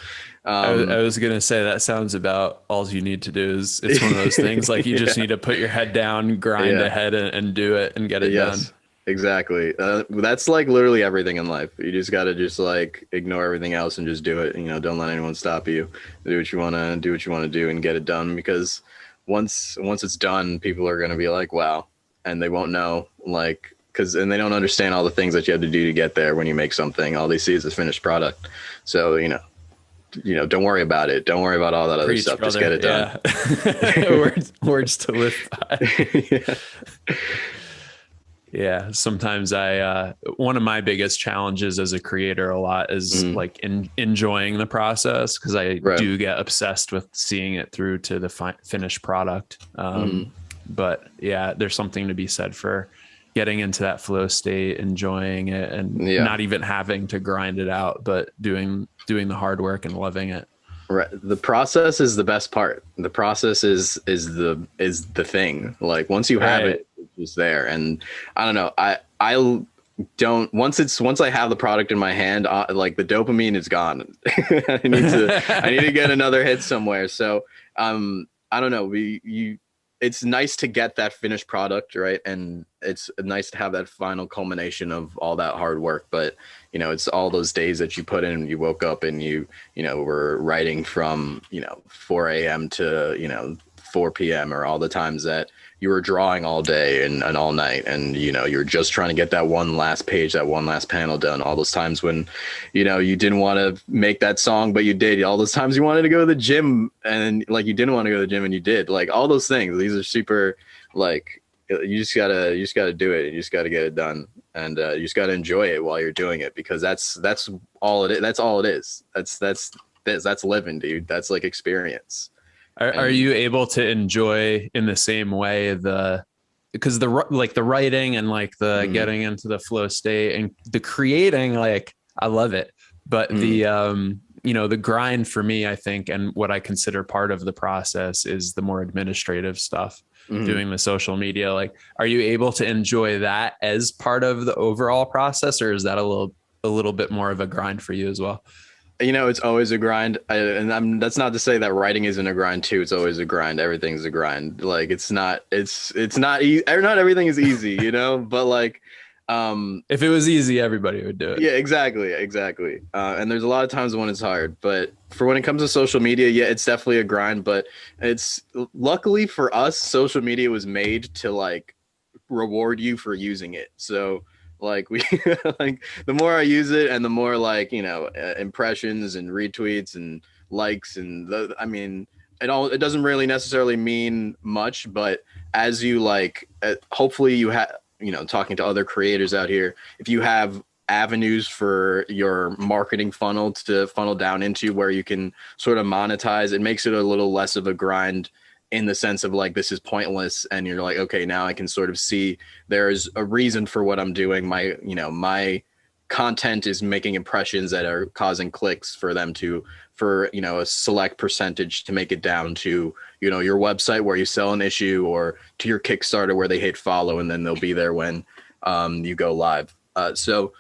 I was gonna say that sounds about all you need to do. Is it's one of those things like you just yeah, need to put your head down, grind yeah, ahead, and do it and get it done. yes. Exactly. That's like literally everything in life. You just got to just like ignore everything else and just do it. Don't let anyone stop you. Do what you want to do and get it done, because once it's done, people are going to be like, wow. And they won't know, like, and they don't understand all the things that you have to do to get there. When you make something, all they see is the finished product. So, don't worry about it. Don't worry about all that other Preach, stuff. Just brother. get it done. Yeah. Words to live by. Yeah. Yeah, sometimes one of my biggest challenges as a creator a lot is like enjoying the process, because I Right. do get obsessed with seeing it through to the finished product. But yeah, there's something to be said for getting into that flow state, enjoying it, and not even having to grind it out, but doing the hard work and loving it. Right. The process is the best part. The process is the thing. Like once you have Right. it, just there. And I don't know, I don't, once I have the product in my hand, like the dopamine is gone. I need to get another hit somewhere. So I don't know, it's nice to get that finished product, right? And it's nice to have that final culmination of all that hard work. But it's all those days that you put in, you woke up and you were writing from 4 a.m. to 4 p.m. or all the times that you were drawing all day and all night, and you're just trying to get that one last page, that one last panel done. All those times when you didn't want to make that song, but you did. All those times you wanted to go to the gym and like you didn't want to go to the gym and you did. Like all those things, these are super, like you just gotta do it. You just gotta get it done, and you just gotta enjoy it while you're doing it, because that's all it is. That's all it is. That's living, dude. That's like experience. Are you able to enjoy in the same way because the writing and like the getting into the flow state and the creating, like I love it, but the grind for me, I think, and what I consider part of the process is the more administrative stuff, doing the social media. Like, are you able to enjoy that as part of the overall process, or is that a little bit more of a grind for you as well? It's always a grind. That's not to say that writing isn't a grind too. It's always a grind. Everything's a grind. Like it's not easy. Not everything is easy, but like, if it was easy, everybody would do it. Yeah, exactly. And there's a lot of times when it's hard, but for when it comes to social media, yeah, it's definitely a grind, but it's luckily for us, social media was made to like reward you for using it. So like we like the more I use it and the more like impressions and retweets and likes and it doesn't really necessarily mean much, but as you like hopefully you have talking to other creators out here, if you have avenues for your marketing funnel to funnel down into where you can sort of monetize, it makes it a little less of a grind, in the sense of like, this is pointless. And you're like, okay, now I can sort of see there's a reason for what I'm doing. My content is making impressions that are causing clicks for them for a select percentage to make it down to, your website where you sell an issue, or to your Kickstarter where they hit follow and then they'll be there when you go live. So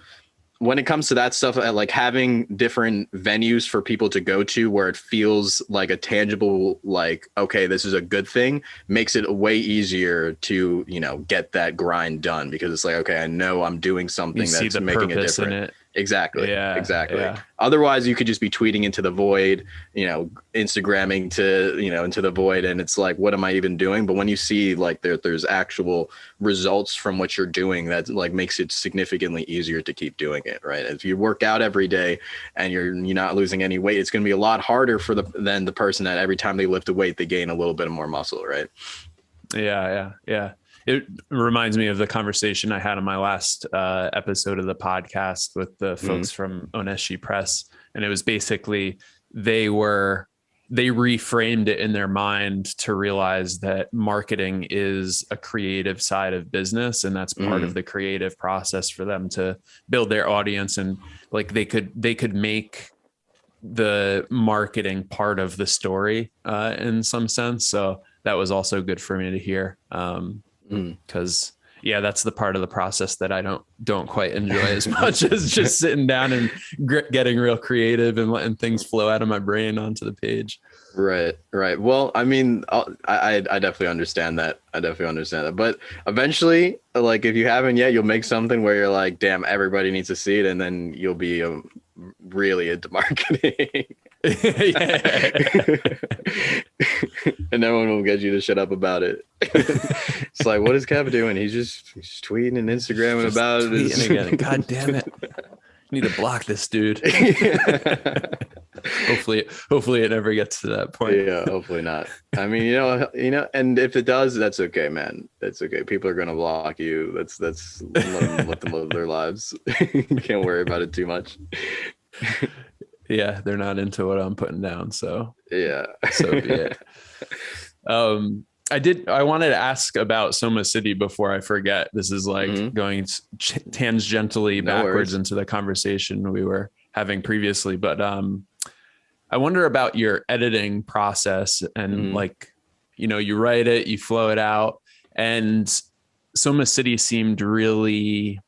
when it comes to that stuff, like having different venues for people to go to where it feels like a tangible, like, okay, this is a good thing, makes it way easier to, get that grind done, because it's like, okay, I know I'm doing something that's making a difference. Exactly. Yeah, exactly. Yeah. Otherwise you could just be tweeting into the void, Instagramming to, into the void. And it's like, what am I even doing? But when you see like there's actual results from what you're doing, that like makes it significantly easier to keep doing it. Right. If you work out every day and you're not losing any weight, it's going to be a lot harder than the person that every time they lift a weight, they gain a little bit more muscle. Right. Yeah. It reminds me of the conversation I had on my last episode of the podcast with the folks from Oneshi Press. And it was basically, they reframed it in their mind to realize that marketing is a creative side of business. And that's part of the creative process for them to build their audience. And like, they could make the marketing part of the story in some sense. So that was also good for me to hear. Because that's the part of the process that I don't quite enjoy as much as just sitting down and getting real creative and letting things flow out of my brain onto the page. Right. Well, I mean, I definitely understand that. But eventually, like if you haven't yet, you'll make something where you're like, damn, everybody needs to see it, and then you'll be really into marketing. And no one will get you to shut up about it. It's like, what is Kev doing? He's just tweeting and Instagramming about it. Again. God damn it. I need to block this dude. Hopefully it never gets to that point. Yeah, hopefully not. I mean, and if it does, that's okay, man. That's okay. People are gonna block you. That's let them live their lives. You can't worry about it too much. Yeah, they're not into what I'm putting down, so yeah. So be it. I wanted to ask about Soma City before I forget. This is like going tangentially backwards into the conversation we were having previously, but I wonder about your editing process and like, you write it, you flow it out, and Soma City seemed really,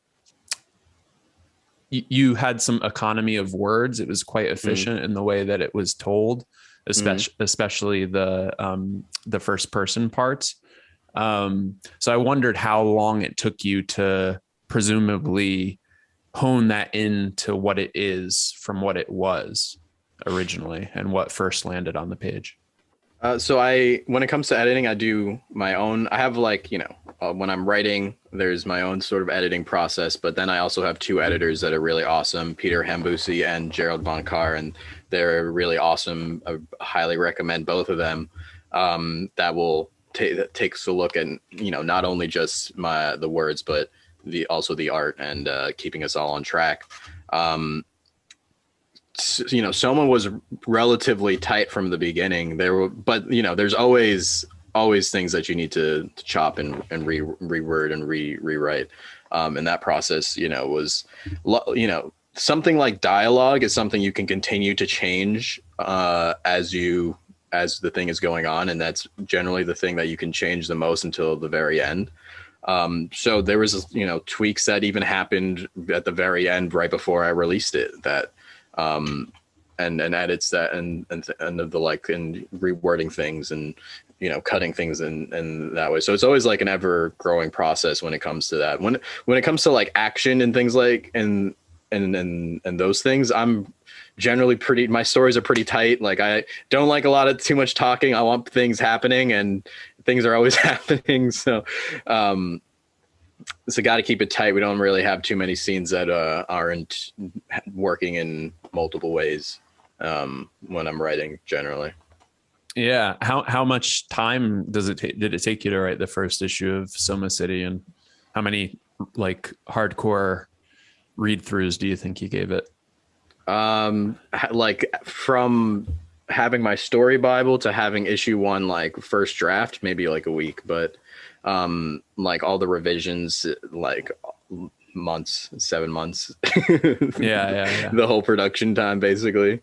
you had some economy of words. It was quite Mm, efficient in the way that it was told, mm. especially the first person parts. So I wondered how long it took you to presumably hone that into what it is from what it was originally and what first landed on the page. So when it comes to editing, I do my own. I have like, when I'm writing, there's my own sort of editing process, but then I also have two editors that are really awesome, Peter Hambusi and Gerald Von Carr, and they're really awesome. I highly recommend both of them. That will takes a look at, not only just the words, but also the art and keeping us all on track. Soma was relatively tight from the beginning. But there's always things that you need to chop and reword and rewrite. And that process, was, something like dialogue is something you can continue to change as the thing is going on, and that's generally the thing that you can change the most until the very end. So there was, tweaks that even happened at the very end, right before I released it, that and edits that and the like, and rewording things and cutting things in that way. So it's always like an ever growing process when it comes to that. When it comes to like action and things like and those things, I'm generally my stories are pretty tight. Like, I don't like a lot of too much talking. I want things happening, and things are always happening. So got to keep it tight. We don't really have too many scenes that aren't working in multiple ways when I'm writing generally. Yeah. How much time did it take you to write the first issue of Soma City, and how many like hardcore read throughs do you think you gave it? Like, from having my story Bible to having issue one, like first draft, maybe like a week, but like all the revisions, like months, 7 months. Yeah. The whole production time, basically.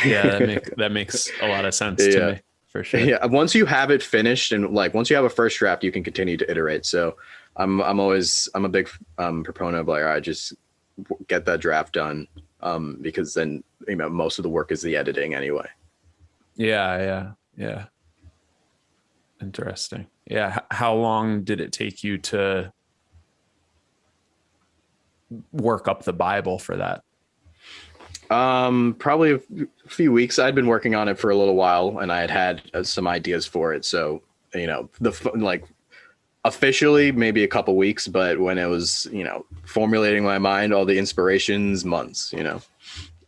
Yeah, that makes a lot of sense to Yeah. me, for sure. Yeah. Once you have it finished, and like once you have a first draft, you can continue to iterate. So I'm a big proponent of, like, all right, just get that draft done, because then most of the work is the editing anyway. Yeah. Interesting. Yeah. How long did it take you to work up the Bible for that? Probably a few weeks. I'd been working on it for a little while, and I had some ideas for it. So, like, officially maybe a couple weeks, but when it was, formulating my mind, all the inspirations, months.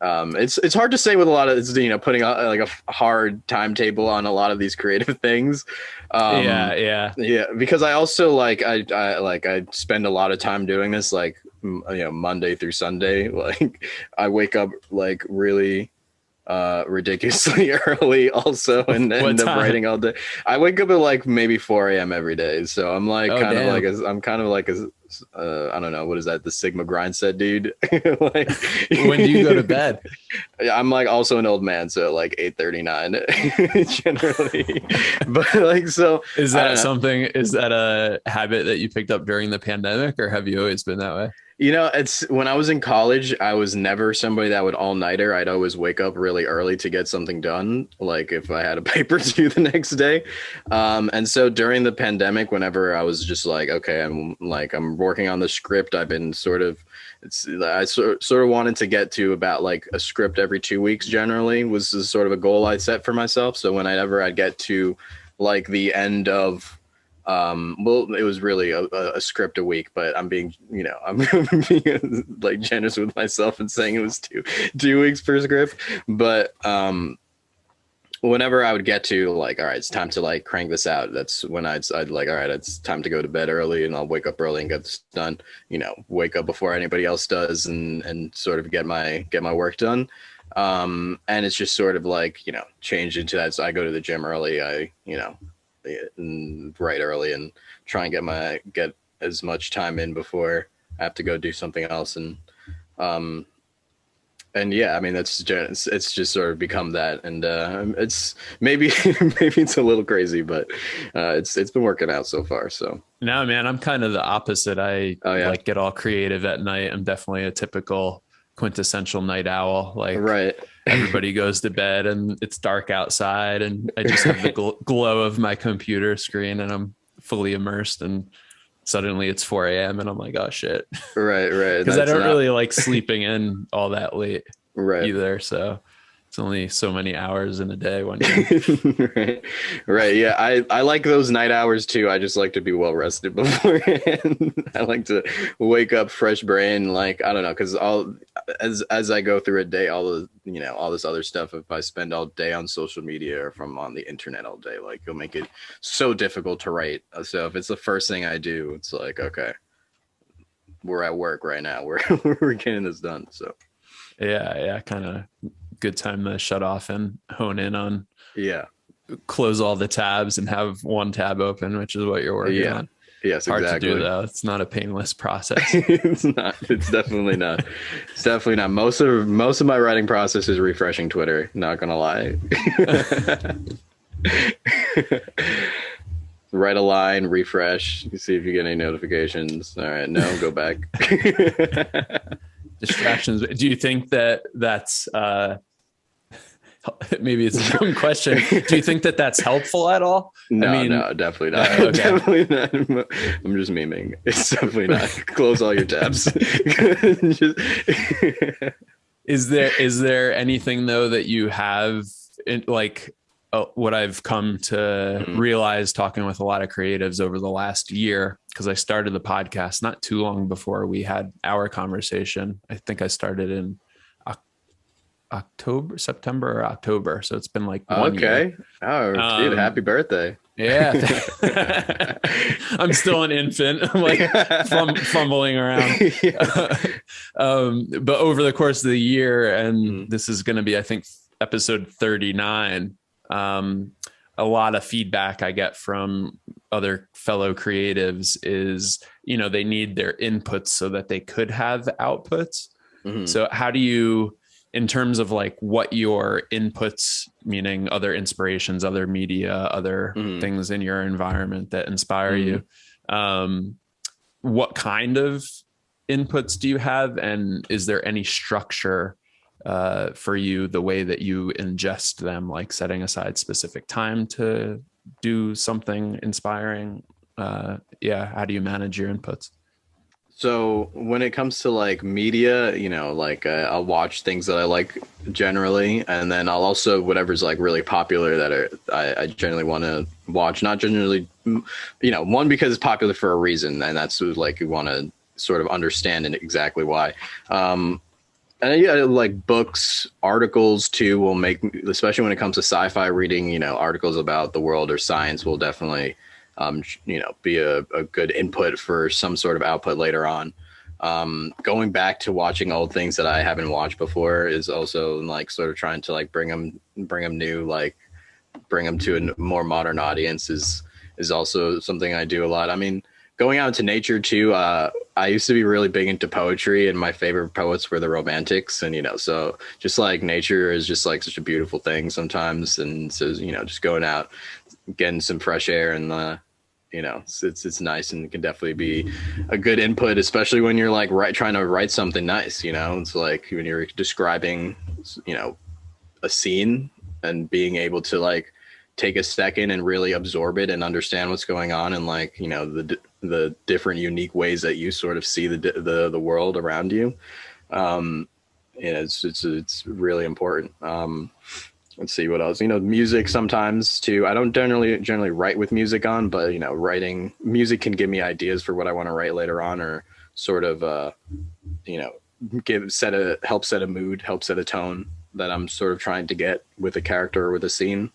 It's hard to say with a lot of, putting like a hard timetable on a lot of these creative things. Yeah. Yeah, because I also I spend a lot of time doing this, like, Monday through Sunday. Like, I wake up like really ridiculously early also, and What end up time? writing all day. I wake up at like maybe 4 a.m. every day. So I'm like Oh, damn. I'm kind of like a I don't know, what is that, the Sigma grind set dude? Like, When do you go to bed? I'm like also an old man, so like 8:39 generally. But like, so Is I don't that know. something, is that a habit that you picked up during the pandemic, or have you always been that way? It's when I was in college, I was never somebody that would all-nighter. I'd always wake up really early to get something done, like if I had a paper due the next day. And so during the pandemic, whenever I was just like, okay, I'm working on the script, I've been I sort of wanted to get to about like a script every 2 weeks generally, was sort of a goal I set for myself. So whenever I'd get to like the end of well, it was really a script a week, but I'm being, I'm being like generous with myself and saying it was 2 weeks per script. But whenever I would get to like, all right, it's time to like crank this out, that's when I'd like, all right, it's time to go to bed early, and I'll wake up early and get this done. Wake up before anybody else does, and sort of get my work done. And it's just sort of like, change into that. So I go to the gym early. And write early and try and get as much time in before I have to go do something else. And And yeah, I mean, it's just sort of become that. And it's maybe, maybe it's a little crazy, but it's been working out so far. So, No, man, I'm kind of the opposite. I oh, yeah. like get all creative at night. I'm definitely a typical quintessential night owl. Like Right. everybody goes to bed and it's dark outside and I just have the glow of my computer screen and I'm fully immersed and suddenly it's 4 a.m. and I'm like, oh shit. Right. Right. Because I That's don't not really like sleeping in all that late right. either. So it's only so many hours in a day when Right. Right. Yeah. I like those night hours too. I just like to be well rested beforehand. I like to wake up fresh brain. Like, I don't know, because as I go through a day, all the, all this other stuff, if I spend all day on social media or if I'm on the internet all day, like it'll make it so difficult to write. So if it's the first thing I do, it's like, okay, we're at work right now. We're getting this done. So yeah, kind of good time to shut off and hone in on, yeah. close all the tabs and have one tab open, which is what you're working Yeah. on. Yes, Hard exactly. to do though. It's not a painless process. It's not. It's definitely not. It's definitely not. Most of my writing process is refreshing Twitter. Not gonna lie. Write a line, refresh, you see if you get any notifications. All right, no, go back. Distractions. Do you think that that's maybe it's a dumb question. Do you think that that's helpul at all? No, I mean, no, definitely not. okay. Definitely not. I'm just memeing. It's definitely not. Close all your tabs. Is there anything though that you have in, like what I've come to realize talking with a lot of creatives over the last year, because I started the podcast not too long before we had our conversation. I think I started in September or October. So it's been like 1 year. Oh, dude, happy birthday. Yeah. I'm still an infant. I'm like fumbling around. Yeah. But over the course of the year, and this is going to be, I think, episode 39, a lot of feedback I get from other fellow creatives is, they need their inputs so that they could have outputs. So how do you, in terms of like what your inputs, meaning other inspirations, other media, other things in your environment that inspire you, what kind of inputs do you have? And is there any structure for you, the way that you ingest them, like setting aside specific time to do something inspiring? How do you manage your inputs? So when it comes to like media, like I'll watch things that I like generally, and then I'll also whatever's like really popular that I generally want to watch. Not generally, one because it's popular for a reason, and that's like you want to sort of understand and exactly why. And yeah, like books, articles too will make, especially when it comes to sci-fi reading, articles about the world or science will definitely be a good input for some sort of output later on. Going back to watching old things that I haven't watched before is also like sort of trying to like bring them new, like bring them to a more modern audience is also something I do a lot. I mean, going out into nature too. I used to be really big into poetry, and my favorite poets were the Romantics. And, so just like nature is just like such a beautiful thing sometimes. And so, just going out, getting some fresh air and, it's nice, and it can definitely be a good input, especially when you're like trying to write something nice, it's like when you're describing, a scene and being able to like take a second and really absorb it and understand what's going on, and like, the different unique ways that you sort of see the world around you. It's really important. Let's see what else. Music sometimes too. I don't generally write with music on, but writing music can give me ideas for what I want to write later on, or sort of help set a mood, help set a tone that I'm sort of trying to get with a character or with a scene.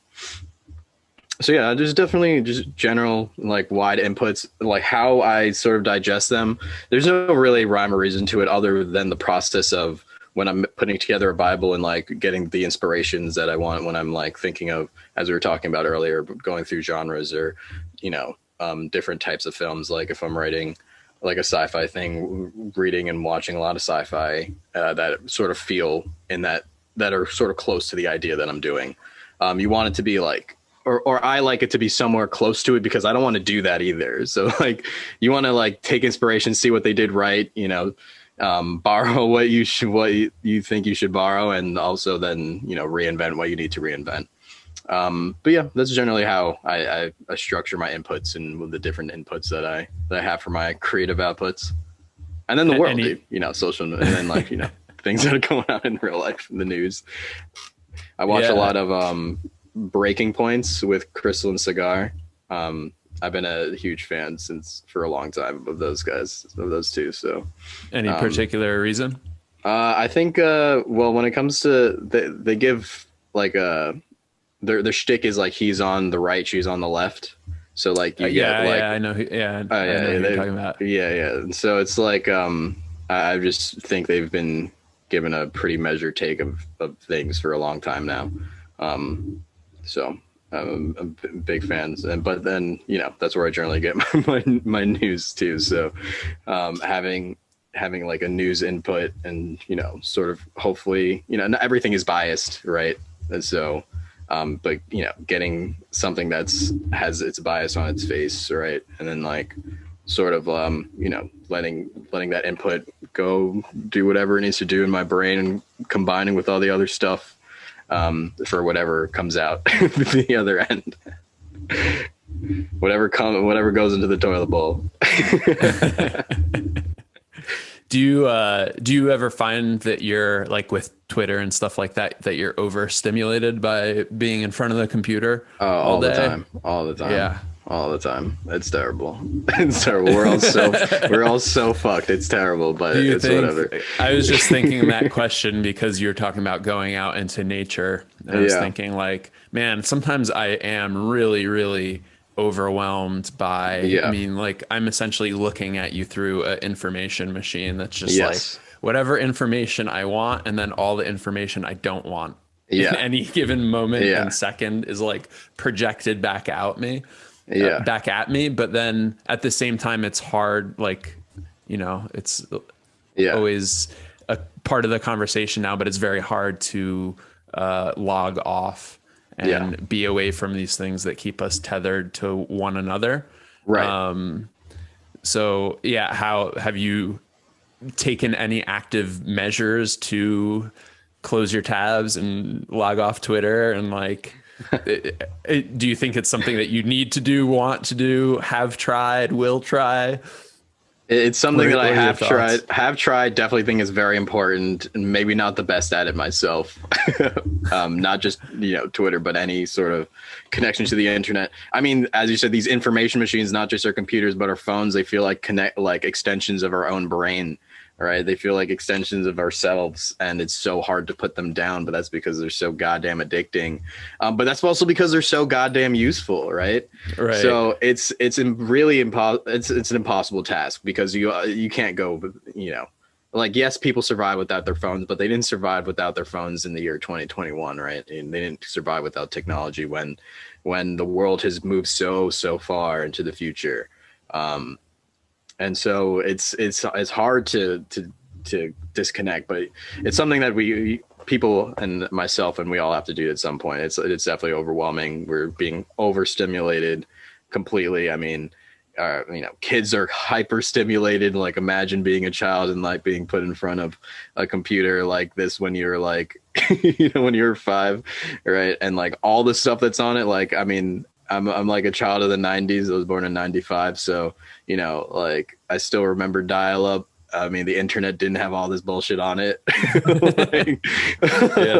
So yeah, there's definitely just general like wide inputs, like how I sort of digest them. There's no really rhyme or reason to it other than the process of when I'm putting together a Bible and like getting the inspirations that I want when I'm like thinking of, as we were talking about earlier, going through genres or, different types of films. Like if I'm writing like a sci-fi thing, reading and watching a lot of sci-fi that sort of feel in that are sort of close to the idea that I'm doing. You want it to be like, or I like it to be somewhere close to it, because I don't want to do that either. So like, you want to like take inspiration, see what they did right, borrow what you think you should borrow, and also then reinvent what you need to reinvent. But yeah, that's generally how I structure my inputs and the different inputs that I have for my creative outputs. And then the world, social, and then like, things that are going on in real life, in the news. I watch a lot of Breaking Points with Crystal and Cigar. I've been a huge fan for a long time of those guys, of those two. So any particular reason? I think, well, when it comes to, they give like their shtick is like, he's on the right, she's on the left. So like, you get like, I know. I know who you're talking about. Yeah. So it's like, I just think they've been given a pretty measured take of things for a long time now. So I'm big fans, but then, that's where I generally get my news too. So, having like a news input and, sort of hopefully, not everything is biased, right? And so, but getting something has its bias on its face, right? And then like sort of, letting that input go do whatever it needs to do in my brain, and combining with all the other stuff, for whatever comes out the other end. Whatever goes into the toilet bowl. Do you ever find that you're like, with Twitter and stuff like that you're overstimulated by being in front of the computer all day? All the time. Yeah. All the time. It's terrible. It's terrible. We're all so fucked. It's terrible, but it's whatever. I was just thinking that question because you're talking about going out into nature. And I was thinking like, man, sometimes I am really, really overwhelmed by, I mean, like, I'm essentially looking at you through an information machine that's just like whatever information I want, and then all the information I don't want in any given moment and second is like projected back at me. But then at the same time, it's hard, like, it's always a part of the conversation now, but it's very hard to log off and be away from these things that keep us tethered to one another. Right. So how have you taken any active measures to close your tabs and log off Twitter and like, do you think it's something that you need to do, want to do, have tried, will try? It's something that I have tried, definitely think is very important, and maybe not the best at it myself. Not just, Twitter, but any sort of connection to the internet. I mean, as you said, these information machines, not just our computers, but our phones, they feel like extensions of our own brain. Right. They feel like extensions of ourselves, and it's so hard to put them down, but that's because they're so goddamn addicting. But that's also because they're so goddamn useful. Right. So it's really it's an impossible task, because you can't go, like, yes, people survive without their phones, but they didn't survive without their phones in the year 2021. Right. And they didn't survive without technology when the world has moved so far into the future. And so it's hard to disconnect, but it's something that people and myself and we all have to do at some point. It's definitely overwhelming. We're being overstimulated completely. I mean, kids are hyper stimulated. Like, imagine being a child and like being put in front of a computer like this when you're like, when you're 5, right? And like all the stuff that's on it. Like, I mean, I'm like a child of the 90s. I was born in 95. So, like, I still remember dial-up. I mean, the internet didn't have all this bullshit on it.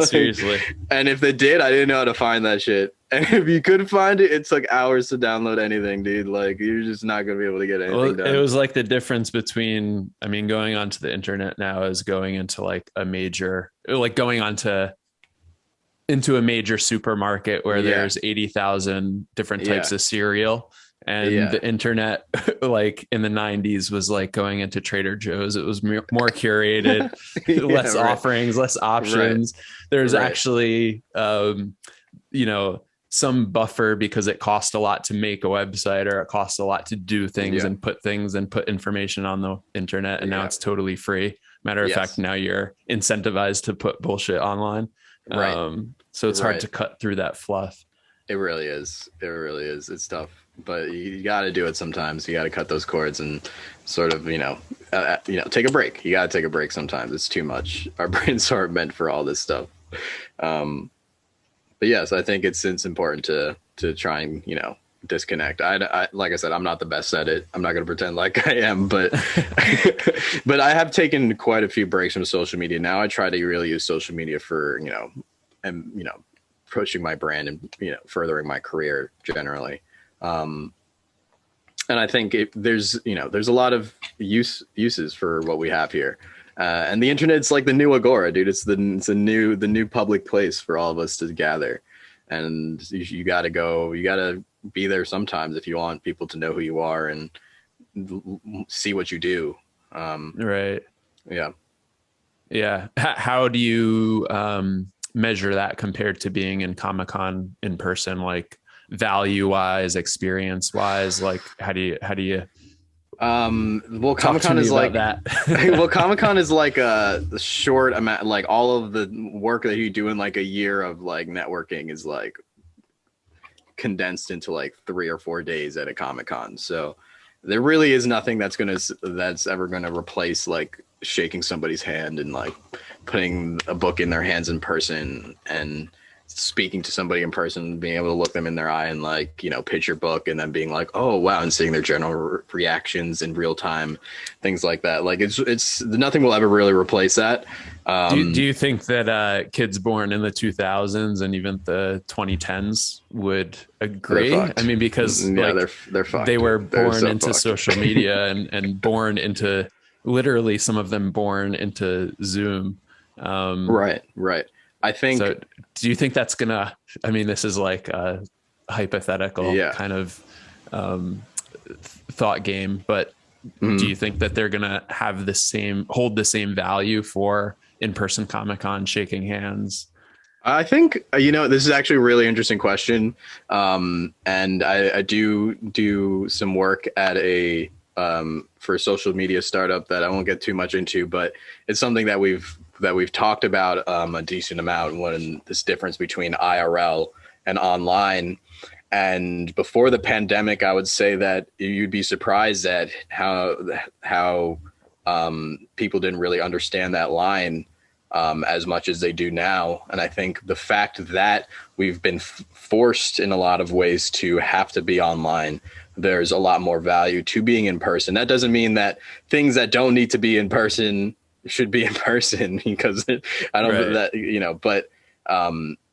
Seriously. And if they did, I didn't know how to find that shit. And if you couldn't find it, it's like hours to download anything, dude. Like, you're just not going to be able to get anything done. It was like the difference between, I mean, going onto the internet now is going into like into a major supermarket where there's 80,000 different types of cereal, and the internet, like in the 90s, was like going into Trader Joe's. It was more curated, less offerings, less options. There's actually, some buffer because it costs a lot to make a website, or it costs a lot to do things Yeah. and put information on the internet. And now Yeah. it's totally free. Matter of fact, Yes. now you're incentivized to put bullshit online. Right. So it's hard Right. to cut through that fluff. It really is. It really is. It's tough, but you got to do it sometimes. You got to cut those cords and sort of, take a break. You got to take a break sometimes. It's too much. Our brains aren't meant for all this stuff. But yes, I think it's important to try and disconnect. I like I said, I'm not the best at it. I'm not going to pretend like I am, but but I have taken quite a few breaks from social media. Now I try to really use social media for and pushing my brand and furthering my career generally. And I think there's a lot of uses for what we have here. And the internet's like the new agora, dude. It's the new public place for all of us to gather. And you got to be there sometimes if you want people to know who you are and see what you do. Right. Yeah. Yeah. How do you measure that compared to being in Comic-Con in person, like value wise, experience wise? Like how do you well, Comic-Con is like that. well, Comic-Con is like a short amount, like all of the work that you do in like a year of like networking is like condensed into like 3 or 4 days at a Comic-Con. So there really is nothing that's ever gonna replace like shaking somebody's hand and like putting a book in their hands in person and speaking to somebody in person, being able to look them in their eye and like pitch your book and then being like, oh wow, and seeing their general reactions in real time, things like that. Like it's nothing will ever really replace that. Do you think that kids born in the 2000s and even the 2010s would agree? I mean, because they're fucked. They were born so into fucked. social media and born into, literally some of them born into Zoom. Right. I think. So do you think that's gonna? I mean, this is like a hypothetical kind of thought game, but do you think that they're gonna have hold the same value for in-person Comic-Con, shaking hands? I think this is actually a really interesting question, and I do some work at for a social media startup that I won't get too much into, but it's something that we've talked about a decent amount. When this difference between IRL and online, and before the pandemic, I would say that you'd be surprised at how people didn't really understand that line as much as they do now. And I think the fact that we've been forced in a lot of ways to have to be online, there's a lot more value to being in person. That doesn't mean that things that don't need to be in person should be in person, because I don't know that, but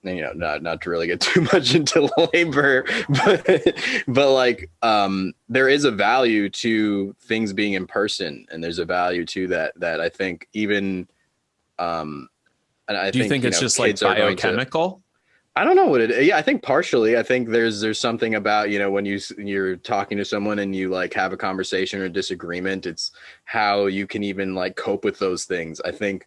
not to really get too much into labor, but like there is a value to things being in person, and there's a value to that I think even and I do you think it's just like biochemical? I don't know what it is. Yeah, I think partially. I think there's something about, when you're talking to someone and you like have a conversation or disagreement, it's how you can even like cope with those things. I think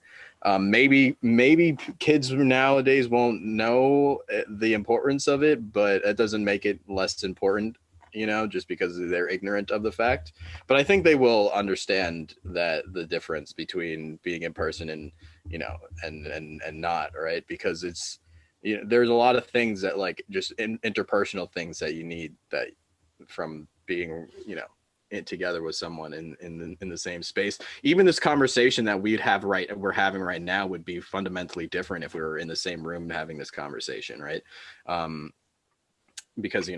maybe kids nowadays won't know the importance of it, but it doesn't make it less important, just because they're ignorant of the fact. But I think they will understand that the difference between being in person and, and not, right? Because it's, there's a lot of things that like just interpersonal things that you need that from being, together with someone in the same space. Even this conversation that we're having right now would be fundamentally different if we were in the same room having this conversation, right? Because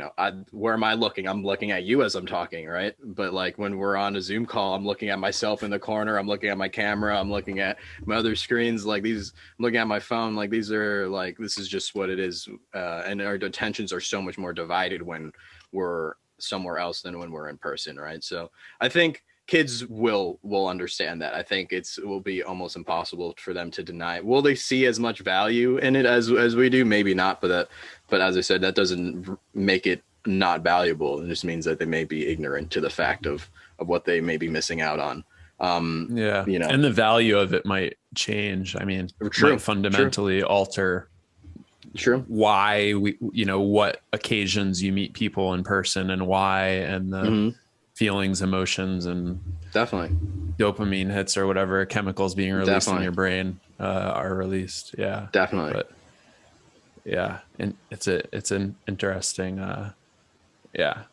where am I looking? I'm looking at you as I'm talking, right? But like when we're on a Zoom call, I'm looking at myself in the corner, I'm looking at my camera, I'm looking at my other screens, like these, I'm looking at my phone, like these are like, this is just what it is. And our attentions are so much more divided when we're somewhere else than when we're in person, right? So I think kids will understand that. I think it will be almost impossible for them to deny it. Will they see as much value in it as we do? Maybe not, but as I said, that doesn't make it not valuable. It just means that they may be ignorant to the fact of what they may be missing out on. And the value of it might change. I mean, might fundamentally alter True. why what occasions you meet people in person and why, and the feelings, emotions, and definitely dopamine hits or whatever chemicals being released in your brain are released. Yeah, definitely. But yeah, and it's an interesting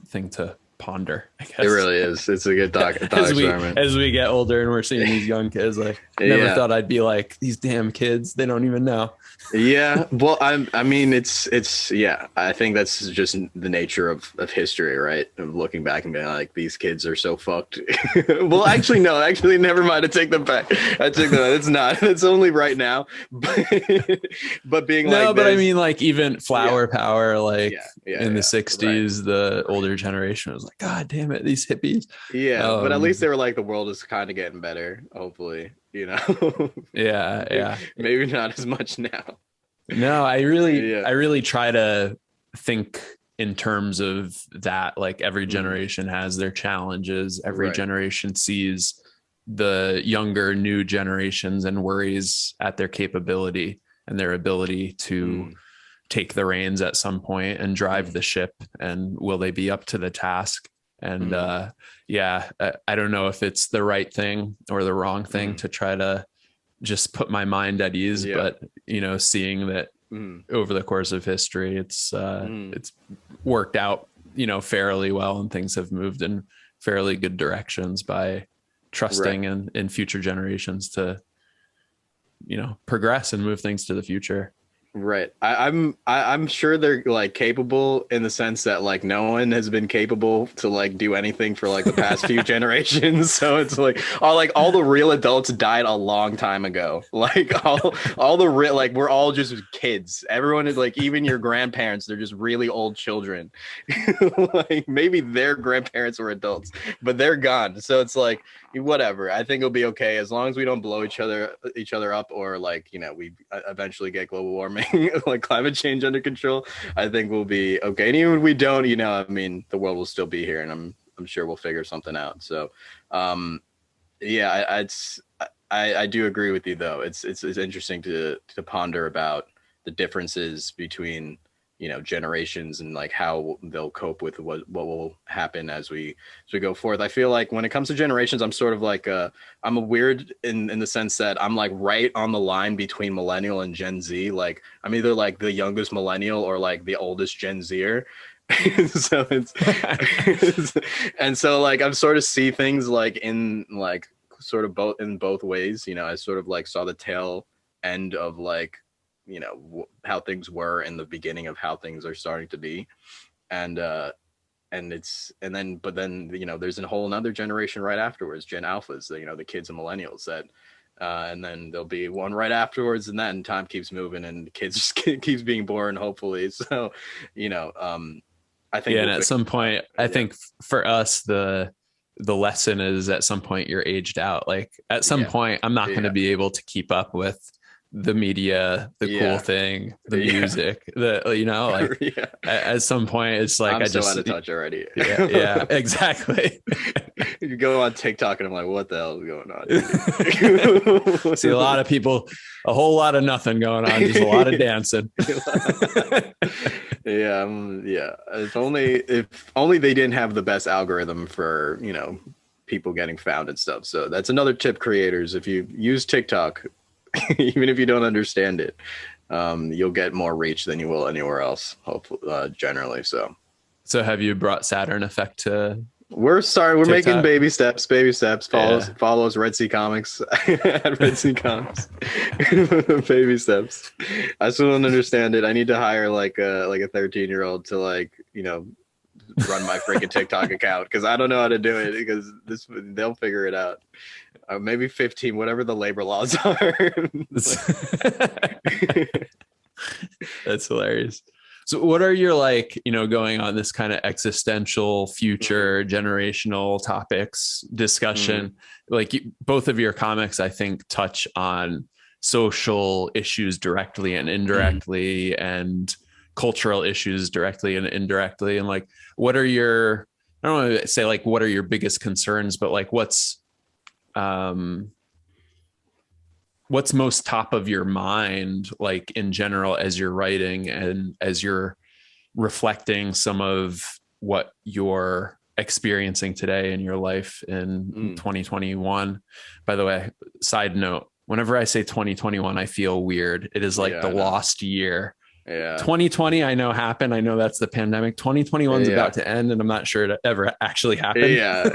thing to ponder, I guess. It really is. It's a good thought experiment. As we get older and we're seeing these young kids, like never thought I'd be like, these damn kids, they don't even know. Yeah, well, I mean, it's yeah. I think that's just the nature of history, right? Of looking back and being like, these kids are so fucked. Well, actually, no, actually, never mind. I take them back. I take that. It's not. It's only right now. But being no, like, but I mean, like even flower power, like in the '60s, right. The older generation was like, God damn it, these hippies. Yeah, but at least they were like, the world is kind of getting better. Hopefully, Yeah. Maybe not as much now. No, I really try to think in terms of that. Like every generation has their challenges. Every generation sees the younger new generations and worries at their capability and their ability to take the reins at some point and drive the ship. And will they be up to the task? And I don't know if it's the right thing or the wrong thing to try to just put my mind at ease, but seeing that over the course of history, it's worked out, fairly well, and things have moved in fairly good directions by trusting in future generations to, progress and move things to the future. Right. I'm sure they're like capable in the sense that like no one has been capable to like do anything for like the past few generations. So it's like all the real adults died a long time ago. Like all the real, like we're all just kids. Everyone is like, even your grandparents, they're just really old children. Like maybe their grandparents were adults, but they're gone. So it's like whatever. I think it'll be okay as long as we don't blow each other up, or like we eventually get global warming, like climate change under control. I think we'll be okay. And even if we don't, I mean, the world will still be here, and I'm sure we'll figure something out. So, I do agree with you though. It's interesting to ponder about the differences between generations and like how they'll cope with what will happen as we go forth. I feel like when it comes to generations, I'm sort of like I'm a weird in the sense that I'm like right on the line between millennial and Gen Z. Like I'm either like the youngest millennial or like the oldest Gen Zer. So it's and so like I'm sort of see things like in like sort of both ways. I sort of like saw the tail end of like how things were in the beginning of how things are starting to be, and then there's a whole another generation right afterwards, Gen Alphas, the kids and millennials that and then there'll be one right afterwards, and then time keeps moving and kids just keeps being born, hopefully. So I think and at some point I think for us the lesson is at some point you're aged out. Like at some point I'm not going to be able to keep up with the media, the cool thing, the music, at some point it's like I'm so out of touch already. Yeah, exactly. You go on TikTok and I'm like, what the hell is going on? See a lot of people, a whole lot of nothing going on, just a lot of dancing. If only they didn't have the best algorithm for people getting found and stuff. So that's another tip, creators. If you use TikTok, even if you don't understand it, you'll get more reach than you will anywhere else, hopefully, generally. So have you brought Saturn Effect to? We're making baby steps. Follow us, Red Sea Comics at Red Sea Comics. Baby steps. I still don't understand it. I need to hire like a 13-year-old to run my freaking TikTok account, because I don't know how to do it, because they'll figure it out. Maybe 15, whatever the labor laws are. That's hilarious. So what are your going on this kind of existential future generational topics discussion? Like both of your comics, I think, touch on social issues directly and indirectly, and cultural issues directly and indirectly. And like, what are your, I don't want to say like, what are your biggest concerns, but like, what what's most top of your mind, like in general, as you're writing and as you're reflecting some of what you're experiencing today in your life in 2021. By the way, side note, whenever I say 2021, I feel weird. It is like the lost year. Yeah. 2020, I know happened. I know that's the pandemic. 2021 is about to end, and I'm not sure it ever actually happened. Yeah.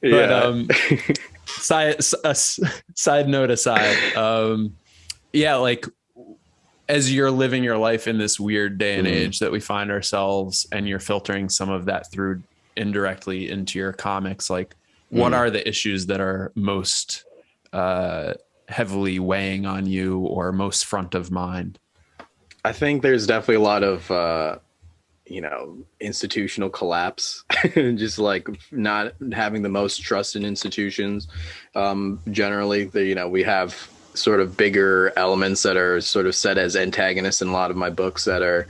But side note aside, yeah, like as you're living your life in this weird day and age that we find ourselves, and you're filtering some of that through indirectly into your comics, like what are the issues that are most heavily weighing on you or most front of mind? I think there's definitely a lot of institutional collapse, just like not having the most trust in institutions. Generally, we have sort of bigger elements that are sort of set as antagonists in a lot of my books that are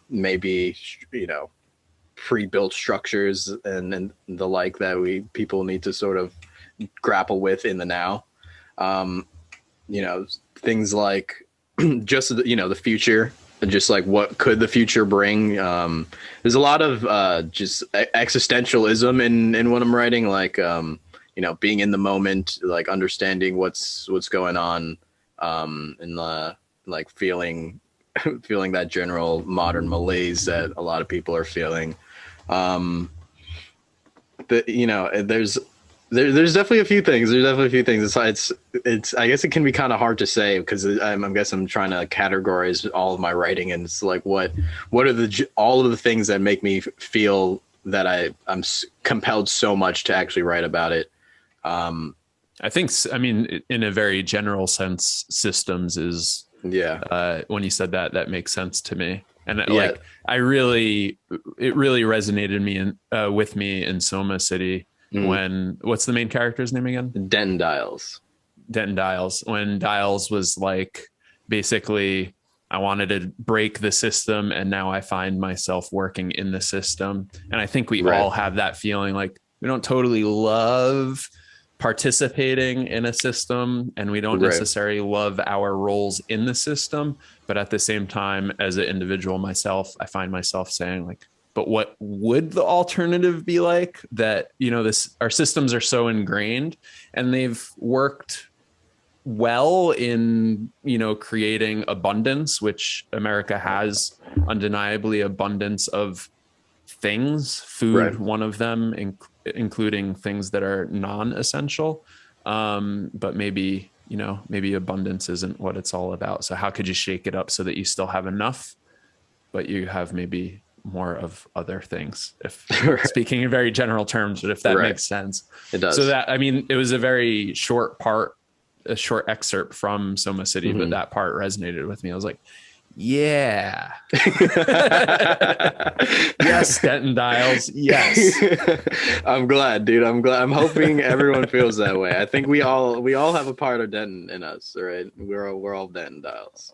maybe pre-built structures and the like that people need to sort of grapple with in the now. Things like just the future, and just like what could the future bring. There's a lot of just existentialism in what I'm writing, like being in the moment, like understanding what's going on, and like feeling that general modern malaise that a lot of people are feeling. There's definitely a few things. It's I guess it can be kind of hard to say, because I guess I'm trying to categorize all of my writing, and it's like what are all of the things that make me feel that I'm compelled so much to actually write about it. I think, I mean, in a very general sense, systems is, when you said that makes sense to me. And like, it really resonated with me in Soma City. When, what's the main character's name again? Denton Dials. When Dials was like, basically, I wanted to break the system, and now I find myself working in the system. And I think we all have that feeling, like we don't totally love participating in a system, and we don't necessarily love our roles in the system. But at the same time, as an individual myself, I find myself saying, like, but what would the alternative be like? That, our systems are so ingrained, and they've worked well in, creating abundance, which America has undeniably abundance of things, food, one of them, including things that are non-essential. But maybe abundance isn't what it's all about. So how could you shake it up so that you still have enough, but you have maybe more of other things, if speaking in very general terms, but if that makes sense. It does. So that, I mean, it was a very short excerpt from Soma City, but that part resonated with me. I was like, yeah. Yes, Denton Dials. Yes. I'm glad, dude. I'm hoping everyone feels that way. I think we all have a part of Denton in us, right? We're all Denton Dials.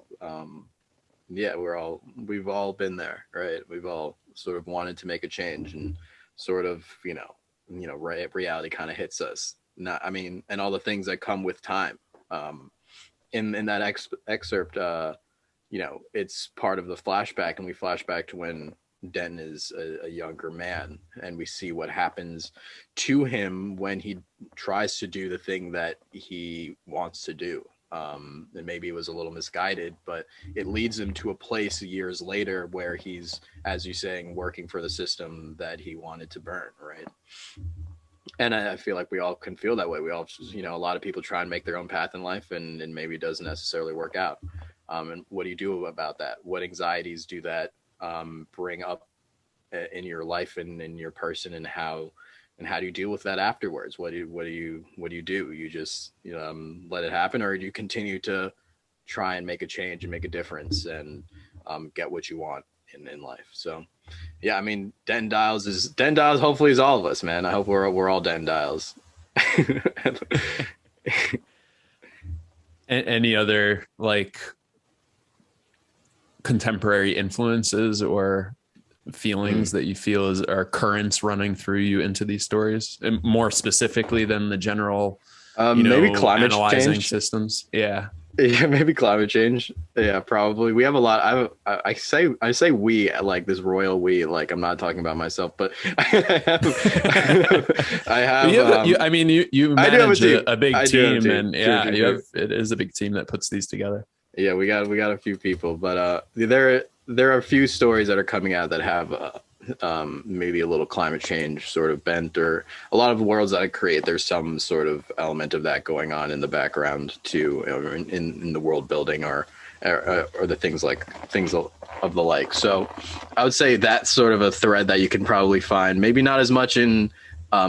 We've all been there, right? We've all sort of wanted to make a change, and sort of, reality kind of hits us. And all the things that come with time. In that excerpt, it's part of the flashback, and we flash back to when Denton is a younger man, and we see what happens to him when he tries to do the thing that he wants to do. And maybe it was a little misguided, but it leads him to a place years later where he's, as you're saying, working for the system that he wanted to burn, right? And I feel like we all can feel that way. We all, a lot of people try and make their own path in life, and maybe it doesn't necessarily work out. And what do you do about that? What anxieties do that bring up in your life and in your person, and how do you deal with that afterwards? What do you do? You just let it happen, or do you continue to try and make a change and make a difference and get what you want in life? So yeah, I mean, Denton Dials hopefully is all of us, man. I hope we're all Denton Dials. Any other like contemporary influences or feelings that you feel are currents running through you into these stories, and more specifically than the general Maybe climate analyzing change. systems. Yeah. Yeah, maybe climate change. Yeah, probably. We have a lot. I say we like this royal we. Like I'm not talking about myself, but I have. I But have. I mean, you I do have a manage team. a big I do have a team, team. and True, yeah, true, true. it is a big team that puts these together. Yeah, we got a few people, but there are a few stories that are coming out that have maybe a little climate change sort of bent, or a lot of worlds that I create. There's some sort of element of that going on in the background too, in the world building, or the things of the like. So I would say that's sort of a thread that you can probably find. Maybe not as much in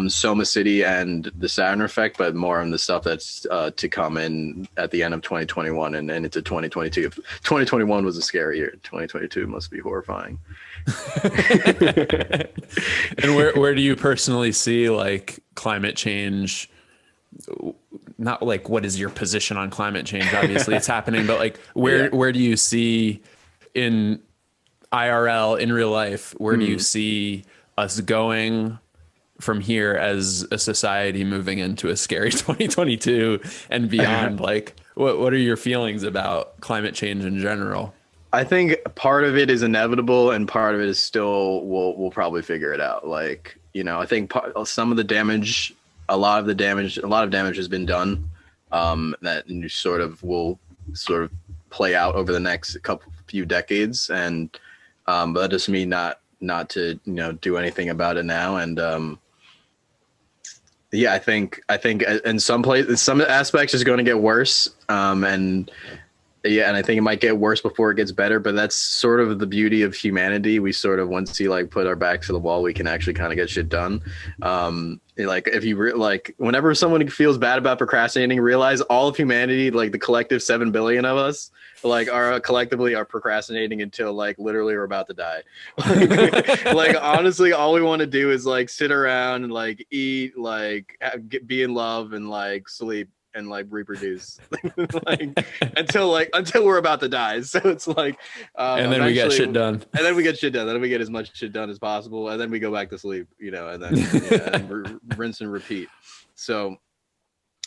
Soma City and the Saturn Effect, but more on the stuff that's to come in at the end of 2021 and into 2022. If 2021 was a scary year, 2022 must be horrifying. And where do you personally see like climate change? Not like what is your position on climate change? Obviously, it's happening, but like where do you see in IRL in real life? Where do you see us going from here as a society moving into a scary 2022 and beyond? Like, what are your feelings about climate change in general? I think part of it is inevitable, and part of it is still we'll probably figure it out. Like, I think some of the damage, a lot of damage has been done. That you sort of will sort of play out over the next few decades, and but that doesn't mean not to do anything about it now. And yeah, I think in some aspects it's going to get worse, and I think it might get worse before it gets better, but that's sort of the beauty of humanity. We sort of, once you like put our backs to the wall, we can actually kind of get shit done. Like if you whenever someone feels bad about procrastinating, realize all of humanity, like the collective 7 billion of us, like are collectively procrastinating until like literally we're about to die. Like honestly, all we want to do is like sit around and like eat, like be in love and like sleep and like reproduce like until we're about to die. So it's like And then we get shit done. And then we get shit done. Then we get as much shit done as possible, and then we go back to sleep, and then and rinse and repeat. So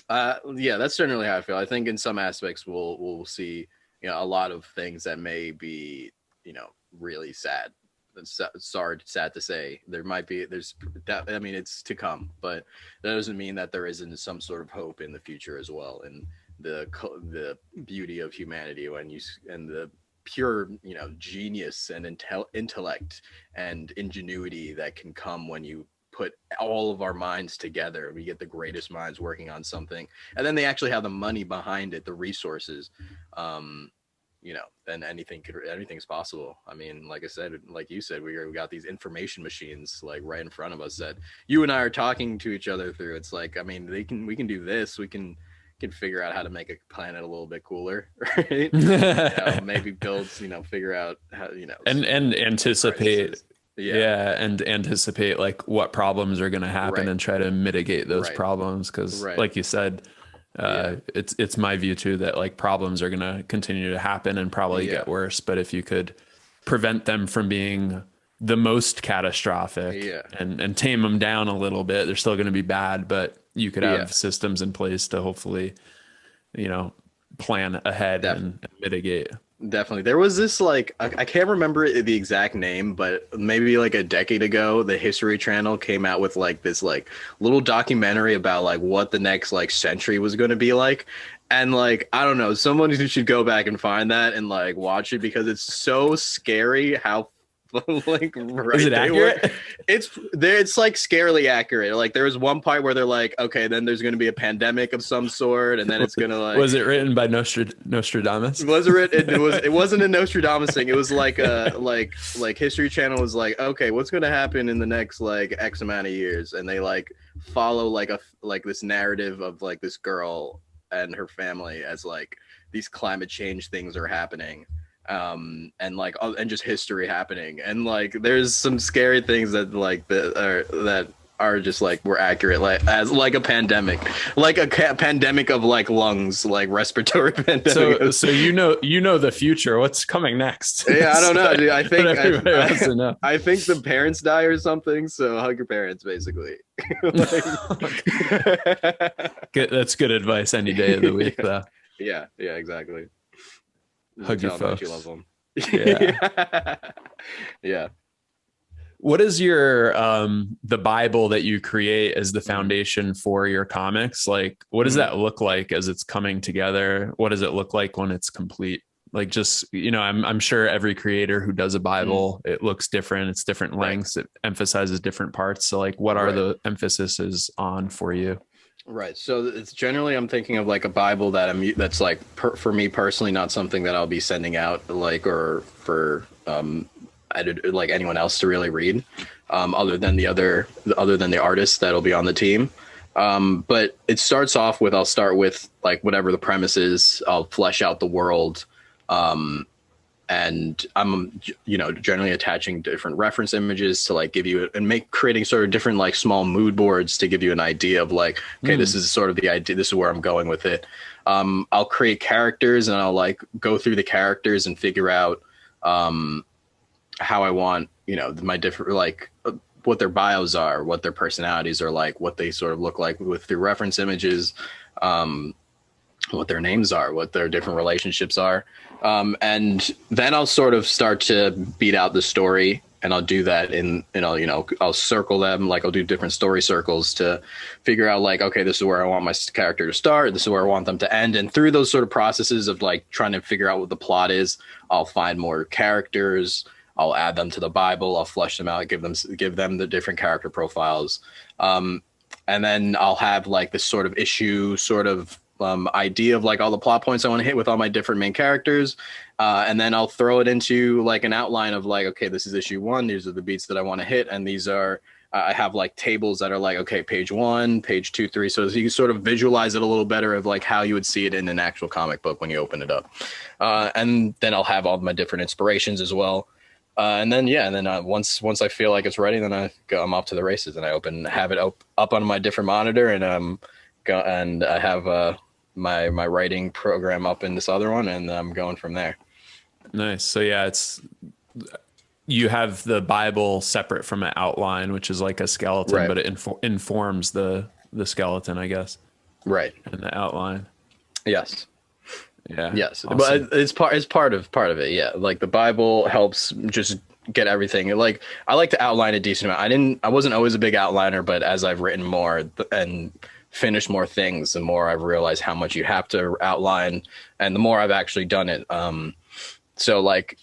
yeah, that's generally how I feel. I think in some aspects we'll see a lot of things that may be really sad. Sad to say. I mean, it's to come, but that doesn't mean that there isn't some sort of hope in the future as well. And the beauty of humanity and the pure genius and intellect and ingenuity that can come when you put all of our minds together. We get the greatest minds working on something, and then they actually have the money behind it, the resources. Then anything's possible. I mean, like I said, like you said, we got these information machines like right in front of us that you and I are talking to each other through. It's like, I mean, we can do this. We can figure out how to make a planet a little bit cooler, right? Maybe build, figure out how, and anticipate. Yeah. And anticipate like what problems are going to happen, Right. and try to mitigate those problems. Cause like you said, it's my view too, that like problems are going to continue to happen and probably get worse. But if you could prevent them from being the most catastrophic and tame them down a little bit, they're still going to be bad, but you could have systems in place to hopefully, plan ahead and mitigate. Definitely. There was this like I can't remember the exact name, but maybe like a decade ago, the History Channel came out with like this like little documentary about like what the next like century was going to be like. And like, I don't know, someone who should go back and find that and like watch it, because it's so scary how like right. Is it accurate? It's like scarily accurate. Like there was one part where they're like, okay, then there's going to be a pandemic of some sort, and then it's going to like. Was it written by Nostradamus? It wasn't a Nostradamus thing. It was like like History Channel was like, okay, what's going to happen in the next like X amount of years, and they like follow like this narrative of like this girl and her family as like these climate change things are happening. And like and just history happening, and like there's some scary things that like that are just like were accurate, like as like a pandemic, like a pandemic of like lungs, like respiratory pandemic. So you know the future, what's coming next. Yeah, I don't know, dude. I think I think the parents die or something, so hug your parents basically. Good. That's good advice any day of the week, though. Yeah, exactly. You can Hug your tell how much you love folks. them. Yeah. Yeah. What is your the Bible that you create as the Mhm. foundation for your comics? Like, what does Mhm. that look like as it's coming together? What does it look like when it's complete? Like, just, I'm sure every creator who does a Mhm. Bible, it looks different. It's different Right. lengths. It emphasizes different parts. So, like, what are Right. the emphases on for you? Right. So it's generally I'm thinking of like a Bible that that's like for me personally not something that I'll be sending out like or for like anyone else to really read, other than the artists that'll be on the team. But it starts off with I'll start with like whatever the premise is. I'll flesh out the world. And I'm generally attaching different reference images to like give you and make creating sort of different like small mood boards to give you an idea of like, okay, this Mm. is sort of the idea, this is where I'm going with it. I'll create characters and I'll like go through the characters and figure out how I want my different like what their bios are, what their personalities are like, what they sort of look like with through reference images, what their names are, what their different relationships are. And then I'll sort of start to beat out the story, and I'll do that I'll circle them, like I'll do different story circles to figure out like, okay, this is where I want my character to start. This is where I want them to end. And through those sort of processes of like trying to figure out what the plot is, I'll find more characters. I'll add them to the Bible. I'll flesh them out, give them the different character profiles. And then I'll have like this sort of issue sort of idea of like all the plot points I want to hit with all my different main characters. And then I'll throw it into like an outline of like, okay, this is issue one. These are the beats that I want to hit. And these are, I have like tables that are like, okay, page one, page two, three. So you can sort of visualize it a little better of like how you would see it in an actual comic book when you open it up. And then I'll have all my different inspirations as well. And then once I feel like it's ready, then I'm off to the races, and have it up on my different monitor, and I have my writing program up in this other one, and I'm going from there. Nice. So yeah, you have the Bible separate from an outline, which is like a skeleton, Right. but it informs the skeleton, I guess, Right. and the outline. Yes. Yeah. Yes. Awesome. But it's part of it. Yeah. Like the Bible helps just get everything. Like I like to outline a decent amount. I wasn't always a big outliner, but as I've written more and finished more things, the more I've realized how much you have to outline, and the more I've actually done it. So like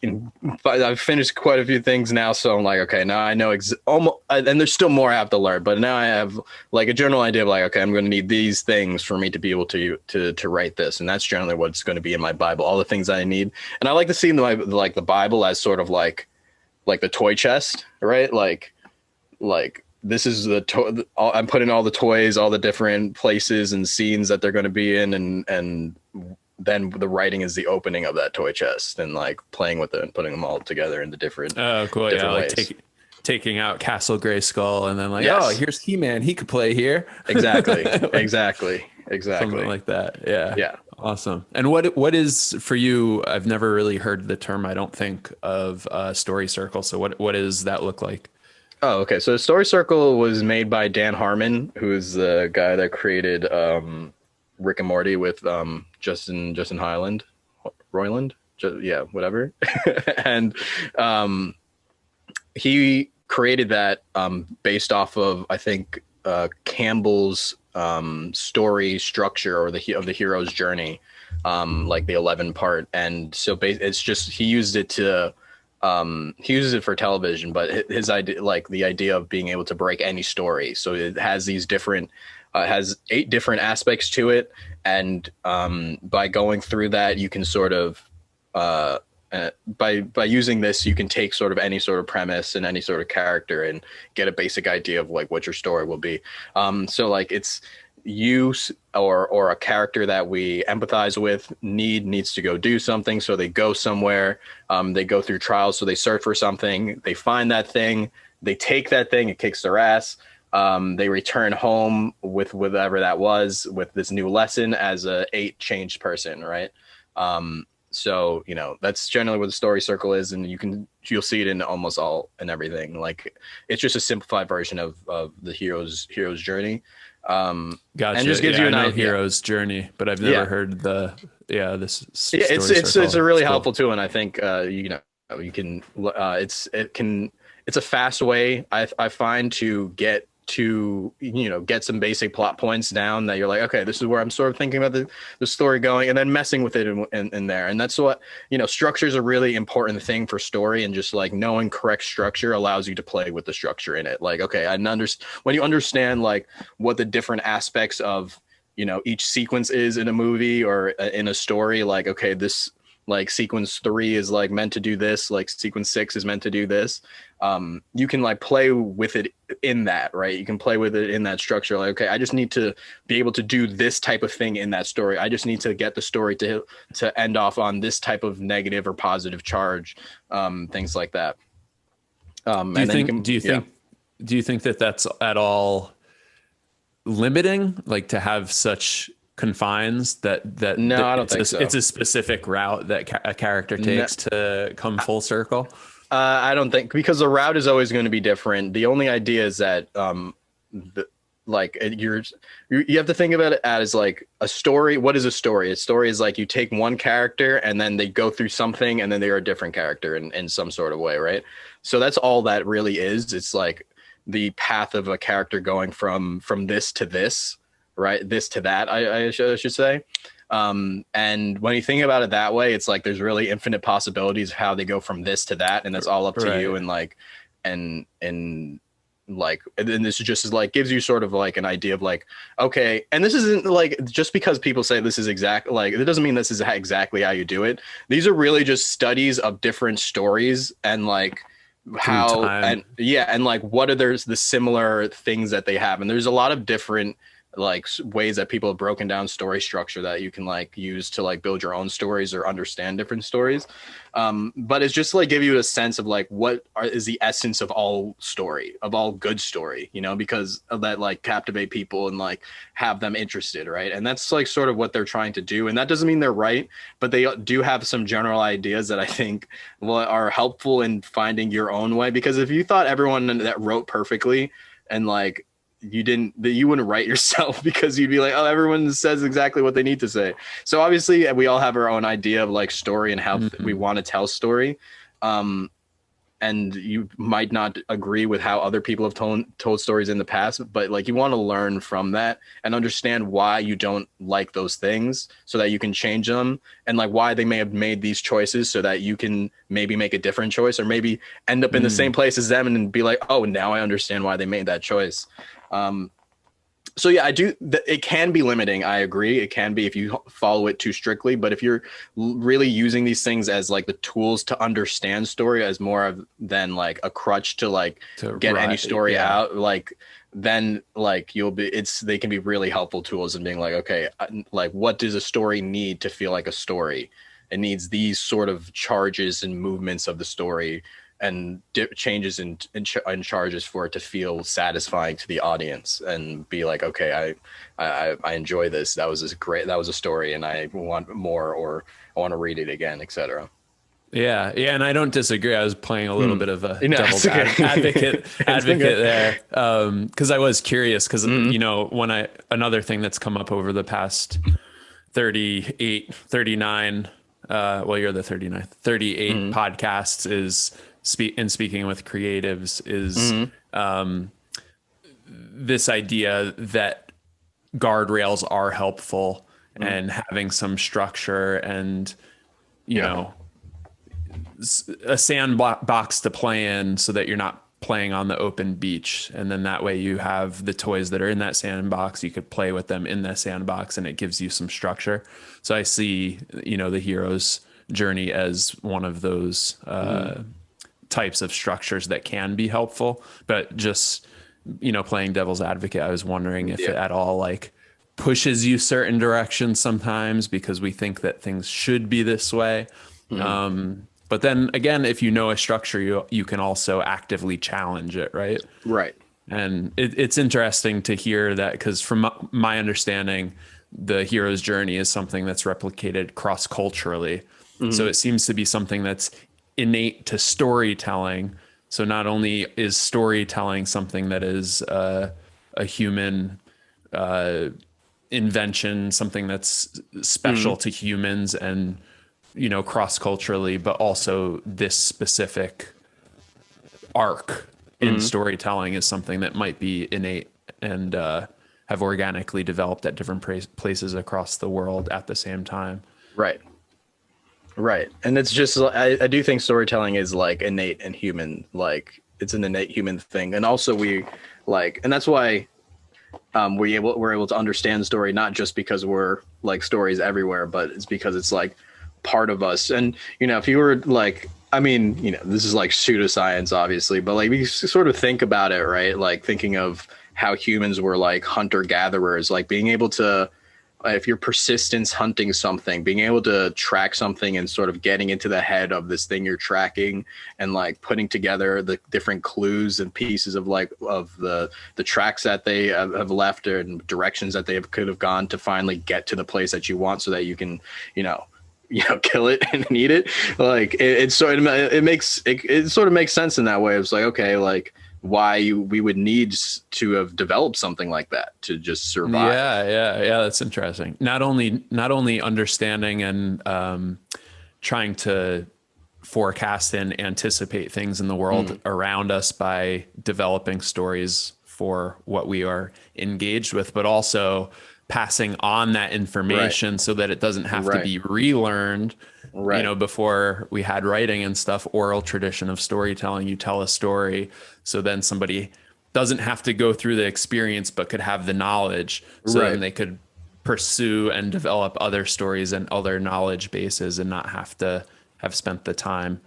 I've finished quite a few things now, so I'm like, okay, now I know almost, and there's still more I have to learn, but now I have like a general idea of like, okay, I'm going to need these things for me to be able to write this, and that's generally what's going to be in my Bible, all the things I need. And I like to see the Bible as sort of like the toy chest, right? Like this is I'm putting all the toys, all the different places and scenes that they're going to be in, and then the writing is the opening of that toy chest and like playing with it and putting them all together in the Oh, cool. Yeah, different like ways. taking out Castle Grayskull and then like, oh, Yes, here's He-Man. He could play here. exactly, Like, exactly, something exactly. like that. Yeah. Yeah. Awesome. And what is for you? I've never really heard the term, I don't think, of story circle. So what does that look like? Oh, okay. So Story Circle was made by Dan Harmon, who's the guy that created Rick and Morty with Justin Hyland, Roiland, yeah, whatever. And he created that based off of I think Campbell's story structure or of the hero's journey, like the 11 part. And so it's just he uses it for television, but his idea, like the idea of being able to break any story. So it has these different, has 8 different aspects to it. And by going through that, you can sort of, by using this, you can take sort of any sort of premise and any sort of character and get a basic idea of like what your story will be. So like it's use or a character that we empathize with needs to go do something, so they go somewhere, they go through trials, so they search for something, they find that thing, they take that thing, it kicks their ass, they return home with whatever that was, with this new lesson as a 8 changed person, right? So, you know, that's generally what the story circle is, and you'll see it in almost all and everything. Like, it's just a simplified version of the hero's journey. And Gotcha. just gives Yeah, you I an know idea. Hero's Journey, but I've never Yeah. heard this Yeah, story it's circle. a It's really cool. helpful tool, and I think you know you can it's a fast way I find to get some basic plot points down that you're like, okay, this is where I'm sort of thinking about the story going, and then messing with it in there. And that's what, you know, structure is a really important thing for story, and just like knowing correct structure allows you to play with the structure in it. Like, okay, when you understand like what the different aspects of, you know, each sequence is in a movie or in a story, like, okay, this, like, sequence 3 is like meant to do this, like sequence 6 is meant to do this. You can like play with it in that, right? You can play with it in that structure. Like, okay, I just need to be able to do this type of thing in that story. I just need to get the story to end off on this type of negative or positive charge, things like that. Do you And then you think can, do you yeah. think do you think that that's at all limiting, like to have such confines No, that I don't think it's so. a specific route that a character No, takes to come full circle? I don't think, because the route is always going to be different. The only idea is that like you have to think about it as like a story. What is a story? A story is like you take one character and then they go through something and then they are a different character in some sort of way, right? So that's all that really is. It's like the path of a character going from this to this, right? This to that, I should say. And when you think about it that way, it's like there's really infinite possibilities of how they go from this to that, and that's all up to you. Right. And like, and like, and then this just is like gives you sort of like an idea of like, okay, and this isn't like, just because people say this is exact, like, it doesn't mean this is exactly how you do it. These are really just studies of different stories, and like Through how, and time. yeah, and like what are there's the similar things that they have, and there's a lot of different like ways that people have broken down story structure that you can like use to like build your own stories or understand different stories. But it's just like give you a sense of like is the essence of all story, of all good story, you know, because of that, like captivate people and like have them interested, right? And that's like sort of what they're trying to do, and that doesn't mean they're right, but they do have some general ideas that I think are helpful in finding your own way. Because if you thought everyone that wrote perfectly, and like you wouldn't write yourself, because you'd be like, oh, everyone says exactly what they need to say. So obviously we all have our own idea of like story and how we Mhm. want to tell story. And you might not agree with how other people have told stories in the past, but like you want to learn from that and understand why you don't like those things so that you can change them, and like why they may have made these choices so that you can maybe make a different choice, or maybe end up in the same Mm. place as them and be like, oh, now I understand why they made that choice. um, so yeah, I do. It can be limiting. I agree. It can be if you follow it too strictly. But if you're really using these things as like the tools to understand story, as more of than like a crutch to like To get any right. story Yeah. out, like then like they can be really helpful tools in being like, okay, like what does a story need to feel like a story? It needs these sort of charges and movements of the story, and changes in charges for it to feel satisfying to the audience and be like, okay, I enjoy this. That was a story, and I want more, or I want to read it again, etc. Yeah, yeah, and I don't disagree. I was playing a little Mm. bit of a No, it's devil's okay. It's advocate okay. there, because I was curious. Because Mm-hmm. you know, another thing that's come up over the past 38, 39, well, you're the 39th, 38 Mm-hmm. podcasts is speaking with creatives is Mm-hmm. this idea that guardrails are helpful, Mm-hmm. and having some structure and you Yeah. know a sandbox to play in so that you're not playing on the open beach. And then that way you have the toys that are in that sandbox. You could play with them in that sandbox and it gives you some structure. So I see, you know, the hero's journey as one of those Mm-hmm. types of structures that can be helpful. But just, you know, playing devil's advocate, I was wondering if it Yeah. at all like pushes you certain directions sometimes because we think that things should be this way. Mm-hmm. But then again, if you know a structure, you can also actively challenge it, right? Right. And it's interesting to hear that because from my understanding, the hero's journey is something that's replicated cross culturally. So it seems to be something that's innate to storytelling. So not only is storytelling something that is a human invention, something that's special to humans and, cross culturally, but also this specific arc in storytelling is something that might be innate and have organically developed at different places across the world at the same time. Right. Right. And it's just, I do think storytelling is like innate and human, like it's an innate human thing. And also and that's why we're able to understand story, not just because we're like stories everywhere, but it's because it's like part of us. And, if you were like, I mean, this is like pseudoscience, obviously, but like we sort of think about it, right? Like thinking of how humans were like hunter gatherers, like being able to, if you're persistence hunting something, being able to track something and sort of getting into the head of this thing you're tracking and like putting together the different clues and pieces of like of the tracks that they have left and directions that they could have gone to finally get to the place that you want so that you can, kill it and eat it. Like it sort of makes sense in that way. It's like, okay, like why we would need to have developed something like that to just survive. Yeah. That's interesting. Not only understanding and trying to forecast and anticipate things in the world around us by developing stories for what we are engaged with, but also passing on that information so that it doesn't have to be relearned. Before we had writing and stuff, oral tradition of storytelling, you tell a story. So then somebody doesn't have to go through the experience, but could have the knowledge. So then they could pursue and develop other stories and other knowledge bases and not have to have spent the time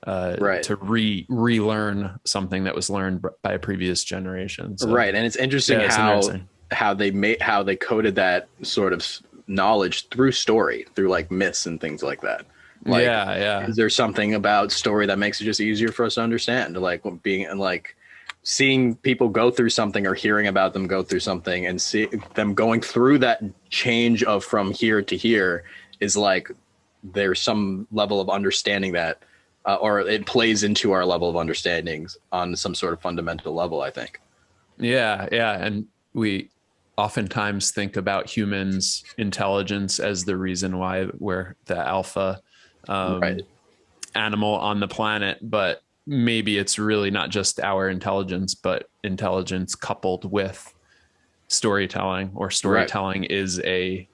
to relearn something that was learned by a previous generation. So, and it's interesting how they coded that sort of knowledge through story, through like myths and things like that. Like, is there something about story that makes it just easier for us to understand? Like seeing people go through something or hearing about them go through something and see them going through that change of from here to here is like there's some level of understanding that or it plays into our level of understandings on some sort of fundamental level, I think. And we oftentimes think about humans' intelligence as the reason why we're the alpha animal on the planet, but maybe it's really not just our intelligence, but intelligence coupled with storytelling, or storytelling is a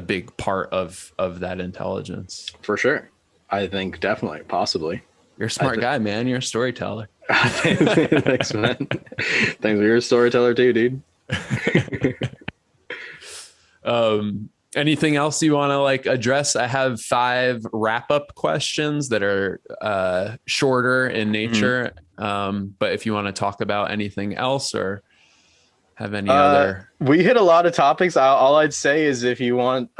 big part of that intelligence. For sure. I think definitely, possibly. You're a smart guy, man. You're a storyteller. Thanks, man. Thanks. You're a storyteller too, dude. Anything else you want to like address? I have 5 wrap-up questions that are shorter in nature. But if you want to talk about anything else or have any other, we hit a lot of topics. All I'd say is if you want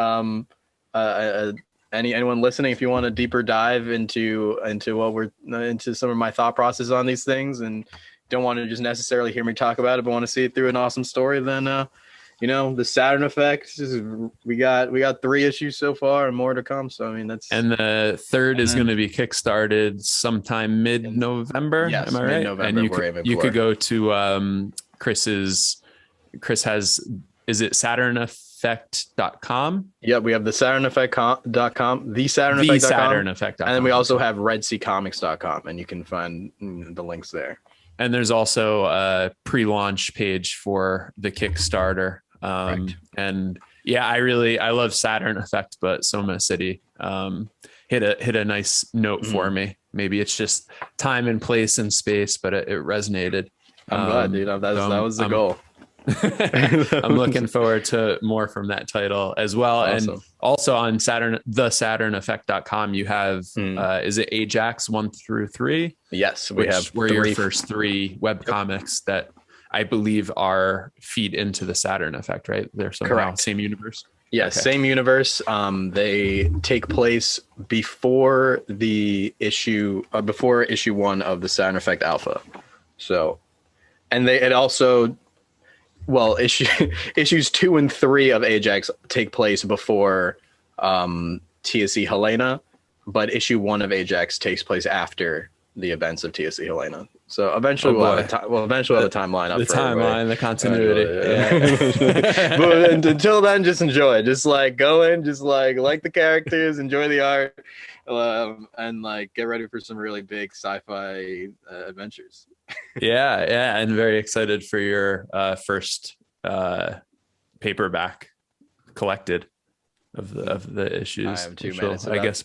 anyone listening, if you want a deeper dive into some of my thought process on these things and don't want to just necessarily hear me talk about it, but want to see it through an awesome story, then the Saturn Effect we got 3 issues so far and more to come. So I mean and the 3rd is going to be kickstarted sometime mid-November. Yes, am I right? mid-November. And you could go to Chris has, is it SaturnEffect.com? Yeah, we have the SaturnEffect.com, the SaturnEffect.com. And then we also have RedSeaComics.com, and you can find the links there. And there's also a pre-launch page for the Kickstarter. And yeah, I love Saturn Effect, but Soma City hit a nice note for me. Maybe it's just time and place and space, but it resonated. I'm glad, dude. That was the goal. I'm looking forward to more from that title as well. Awesome. And also on SaturnEffect.com, you have, is it Ajax 1 through 3? Yes, were your first 3 webcomics that I believe feed into the Saturn Effect, right? They're somehow correct. Same universe. Yeah, okay. Same universe. They take place before the issue 1 of the Saturn Effect Alpha. So, and issues 2 and 3 of Ajax take place before TSE Helena, but issue 1 of Ajax takes place after the events of TSC Helena. So eventually we'll have a timeline up the for timeline, everybody. the continuity. Yeah. But until then, just enjoy it. Just like go in, just like the characters, enjoy the art, and like get ready for some really big sci-fi adventures. Yeah, and very excited for your first paperback collected of the issues. I am too, man. I guess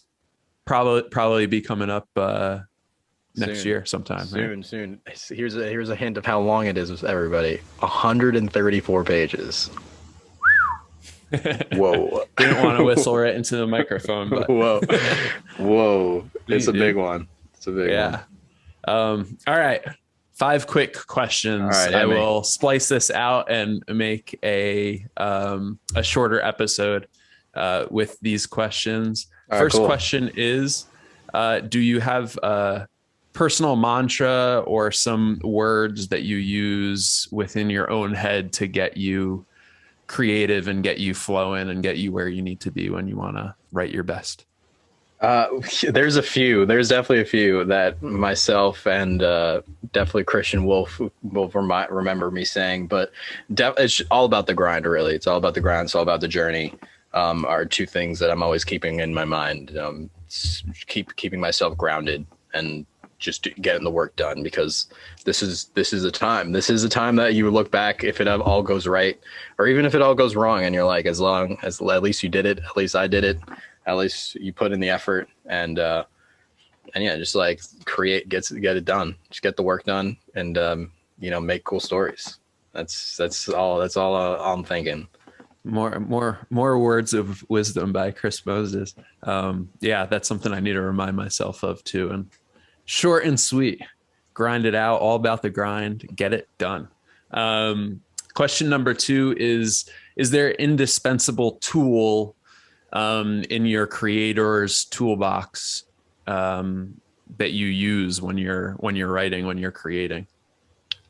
probably be coming up next year sometime. Soon. Here's a hint of how long it is with everybody. 134 pages. Whoa. Didn't want to whistle right into the microphone, but whoa. It's a big one. It's a big one. All right. 5 quick questions. All right, I will splice this out and make a shorter episode with these questions. First question is, do you have a personal mantra or some words that you use within your own head to get you creative and get you flowing and get you where you need to be when you want to write your best? There's definitely a few that myself and definitely Christian Wolf will remember me saying, but it's all about the grind, really. It's all about the grind. It's all about the journey. Are 2 things that I'm always keeping in my mind. Keeping myself grounded and just getting the work done, because this is a time that you look back, if it all goes right, or even if it all goes wrong, and you're like, as long as at least you did it, at least I did it, at least you put in the effort, and yeah, just like get it done, just get the work done, and make cool stories. That's all I'm thinking. More words of wisdom by Chris Moses. Yeah, that's something I need to remind myself of too. And short and sweet, grind it out, all about the grind, get it done. Question number 2 is there an indispensable tool in your creator's toolbox that you use when you're writing, when you're creating?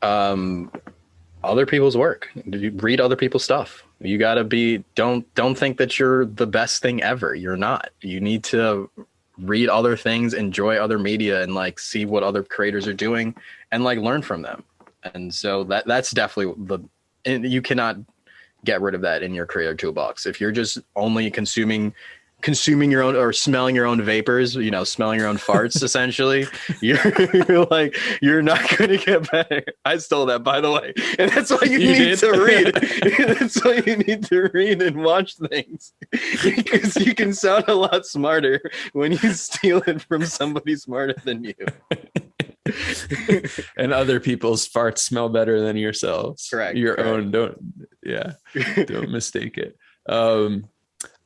Other people's work. You read other people's stuff. You gotta don't think that you're the best thing ever. You're not. You need to read other things, enjoy other media, and like see what other creators are doing, and like learn from them. And so that's definitely and you cannot get rid of that in your creator toolbox. If you're just only consuming your own, or smelling your own vapors, smelling your own farts, essentially, you're not going to get better. I stole that, by the way. And that's why you need to read. That's why you need to read and watch things, because you can sound a lot smarter when you steal it from somebody smarter than you. And other people's farts smell better than yourselves. Correct. Your own don't mistake it.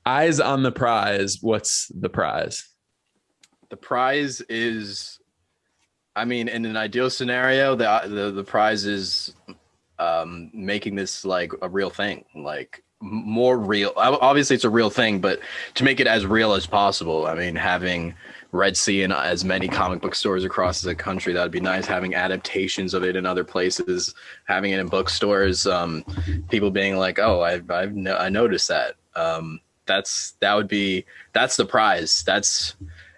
Eyes on the prize. What's the prize? The prize is, in an ideal scenario, the prize is making this like a real thing, like more real. Obviously, it's a real thing, but to make it as real as possible. Having Red Sea in as many comic book stores across the country, that would be nice. Having adaptations of it in other places, having it in bookstores, people being like, "Oh, I noticed that." That's the prize.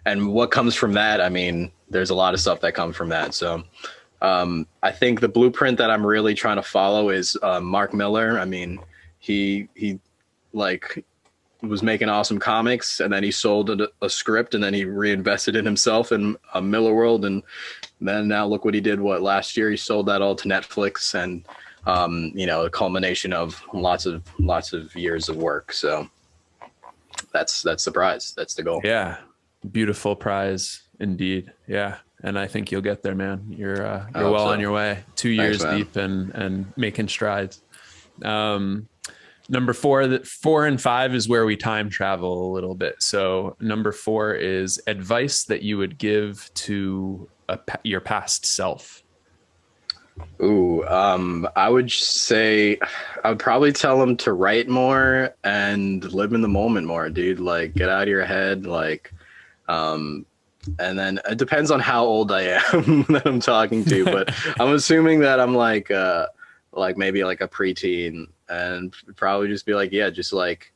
And what comes from that, there's a lot of stuff that comes from that. So I think the blueprint that I'm really trying to follow is Mark Miller. He like was making awesome comics, and then he sold a script, and then he reinvested in himself in Miller World, and then now look what he did. Last year he sold that all to Netflix, and a culmination of lots of years of work. So that's the prize. That's the goal. Yeah. Beautiful prize indeed. Yeah. And I think you'll get there, man. You're well on your way. 2 years deep and making strides. Number 4 and 5 is where we time travel a little bit. So number 4 is advice that you would give to your past self. Ooh, I would say I would probably tell him to write more and live in the moment more, dude. Like, get out of your head. Like, and then it depends on how old I am that I'm talking to, but I'm assuming that I'm like maybe like a preteen, and probably just be like, yeah, just like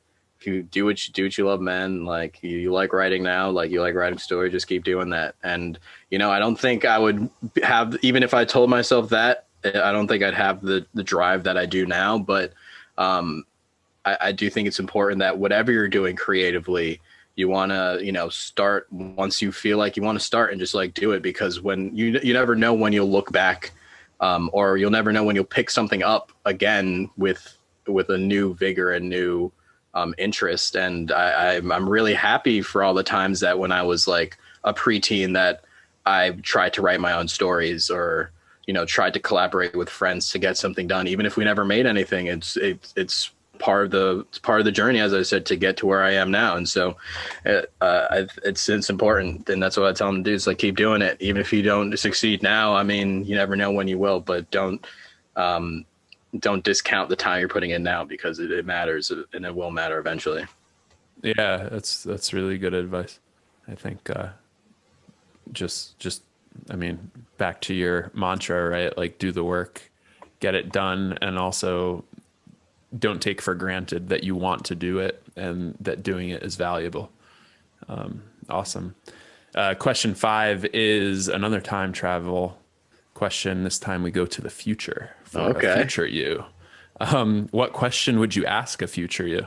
you do what you love, man. Like you like writing now, like you like writing story, just keep doing that. And I don't think I would have, even if I told myself that, I don't think I'd have the drive that I do now. But I do think it's important that whatever you're doing creatively, you want to, start once you feel like you want to start, and just like do it, because when you never know when you'll look back, or you'll never know when you'll pick something up again with a new vigor and new interest. And I'm really happy for all the times that when I was like a preteen that I tried to write my own stories, or tried to collaborate with friends to get something done, even if we never made anything. It's part of the journey, as I said, to get to where I am now. And so it's important, and that's what I tell them to do. Is like, keep doing it, even if you don't succeed now. I mean, you never know when you will, but don't discount the time you're putting in now, because it matters, and it will matter eventually. Yeah, that's really good advice. I think just I mean, back to your mantra, right? Like, do the work, get it done, and also don't take for granted that you want to do it and that doing it is valuable. Awesome. Question 5 is another time travel question. This time we go to the future for a future you. What question would you ask a future you?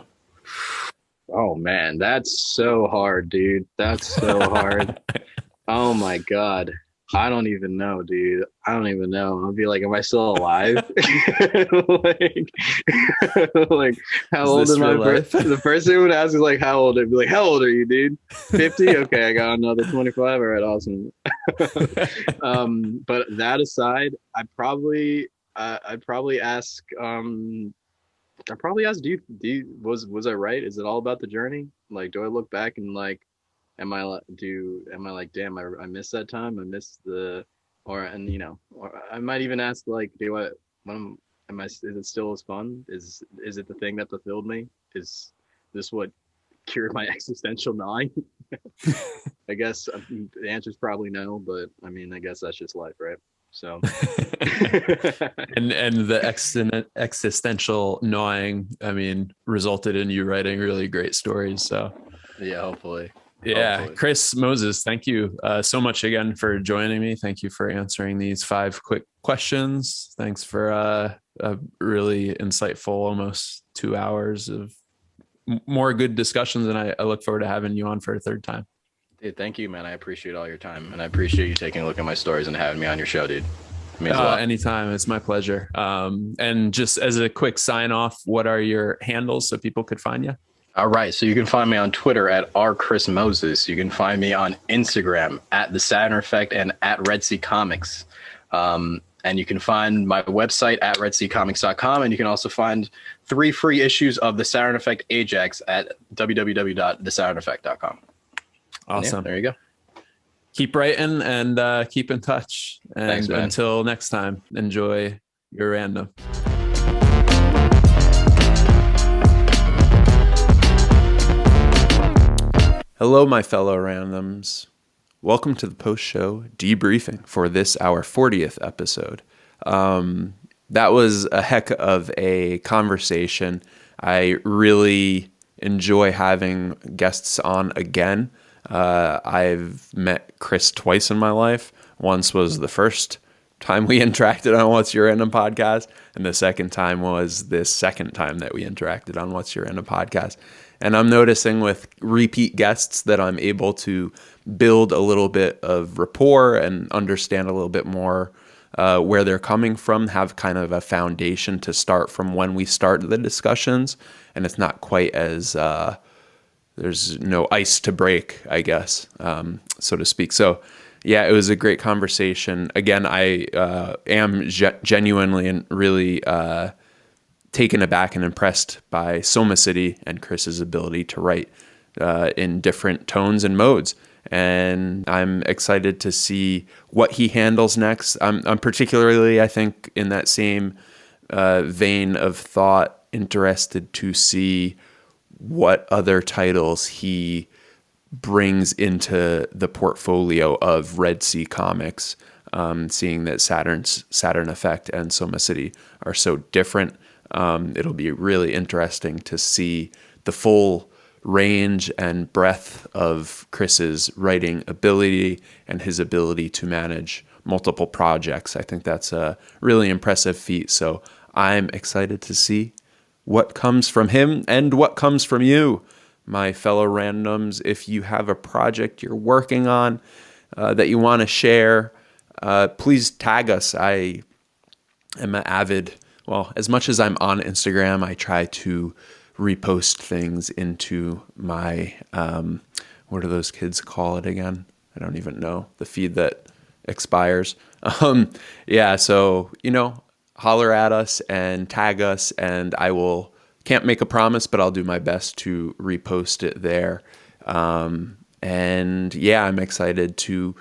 Oh man, that's so hard, dude. That's so hard. Oh my God. I don't even know, dude. I don't even know. I'll be like, am I still alive? like how old am I? The first thing I would ask is like, how old? I'd be like, how old are you, dude? 50? Okay, I got another 25. All right, awesome. But that aside, I'd probably ask, do you was I right? Is it all about the journey? Like, do I look back and like, am I like, damn, I missed that time. I missed or I might even ask, like, is it still as fun? Is it the thing that fulfilled me? Is this what cured my existential gnawing? I guess the answer is probably no, but I mean, I guess that's just life, right? So and the existential gnawing, I mean, resulted in you writing really great stories. So yeah, hopefully. Chris Moses, thank you so much again for joining me. Thank you for answering these 5 quick questions. Thanks for a really insightful, almost 2 hours of more good discussions, and I look forward to having you on for a third time. Dude, thank you, man. I appreciate all your time, and I appreciate you taking a look at my stories and having me on your show, dude. It means a lot. Anytime. It's my pleasure. And just as a quick sign off, what are your handles so people could find you? All right. So you can find me on Twitter at rchrismoses. You can find me on Instagram at the Saturn Effect and at Red Sea Comics. And you can find my website at redseacomics.com. And you can also find 3 free issues of the Saturn Effect Ajax at www.thesaturneffect.com. Awesome. Yeah, there you go. Keep writing and keep in touch. And thanks, man. Until next time, enjoy your random. Hello, my fellow randoms. Welcome to the post-show debriefing for this, our 40th episode. That was a heck of a conversation. I really enjoy having guests on again. I've met Chris twice in my life. Once was the first time we interacted on What's Your Random Podcast, and the second time was this second time that we interacted on What's Your Random Podcast. And I'm noticing with repeat guests that I'm able to build a little bit of rapport and understand a little bit more where they're coming from, have kind of a foundation to start from when we start the discussions. And it's not quite as, there's no ice to break, I guess, so to speak. So yeah, it was a great conversation. Again, I am genuinely and really taken aback and impressed by Soma City and Chris's ability to write in different tones and modes. And I'm excited to see what he handles next. I'm particularly, I think, in that same vein of thought, interested to see what other titles he brings into the portfolio of Red Sea Comics, seeing that Saturn Effect and Soma City are so different. It'll be really interesting to see the full range and breadth of Chris's writing ability and his ability to manage multiple projects. I think that's a really impressive feat. So I'm excited to see what comes from him and what comes from you, my fellow randoms. If you have a project you're working on that you want to share, please tag us. I am an avid, well, as much as I'm on Instagram, I try to repost things into my, what do those kids call it again? I don't even know. The feed that expires. Yeah, so, holler at us and tag us, and can't make a promise, but I'll do my best to repost it there. And yeah, I'm excited to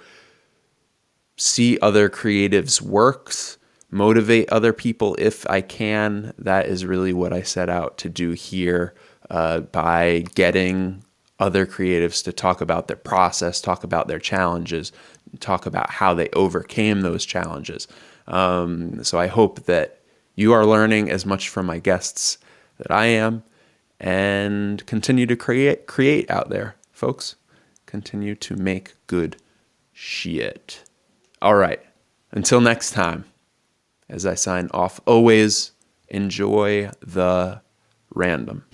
see other creatives' works, motivate other people if I can. That is really what I set out to do here, by getting other creatives to talk about their process, talk about their challenges, talk about how they overcame those challenges. So I hope that you are learning as much from my guests that I am, and continue to create out there, folks. Continue to make good shit. All right. Until next time, as I sign off, always enjoy the random.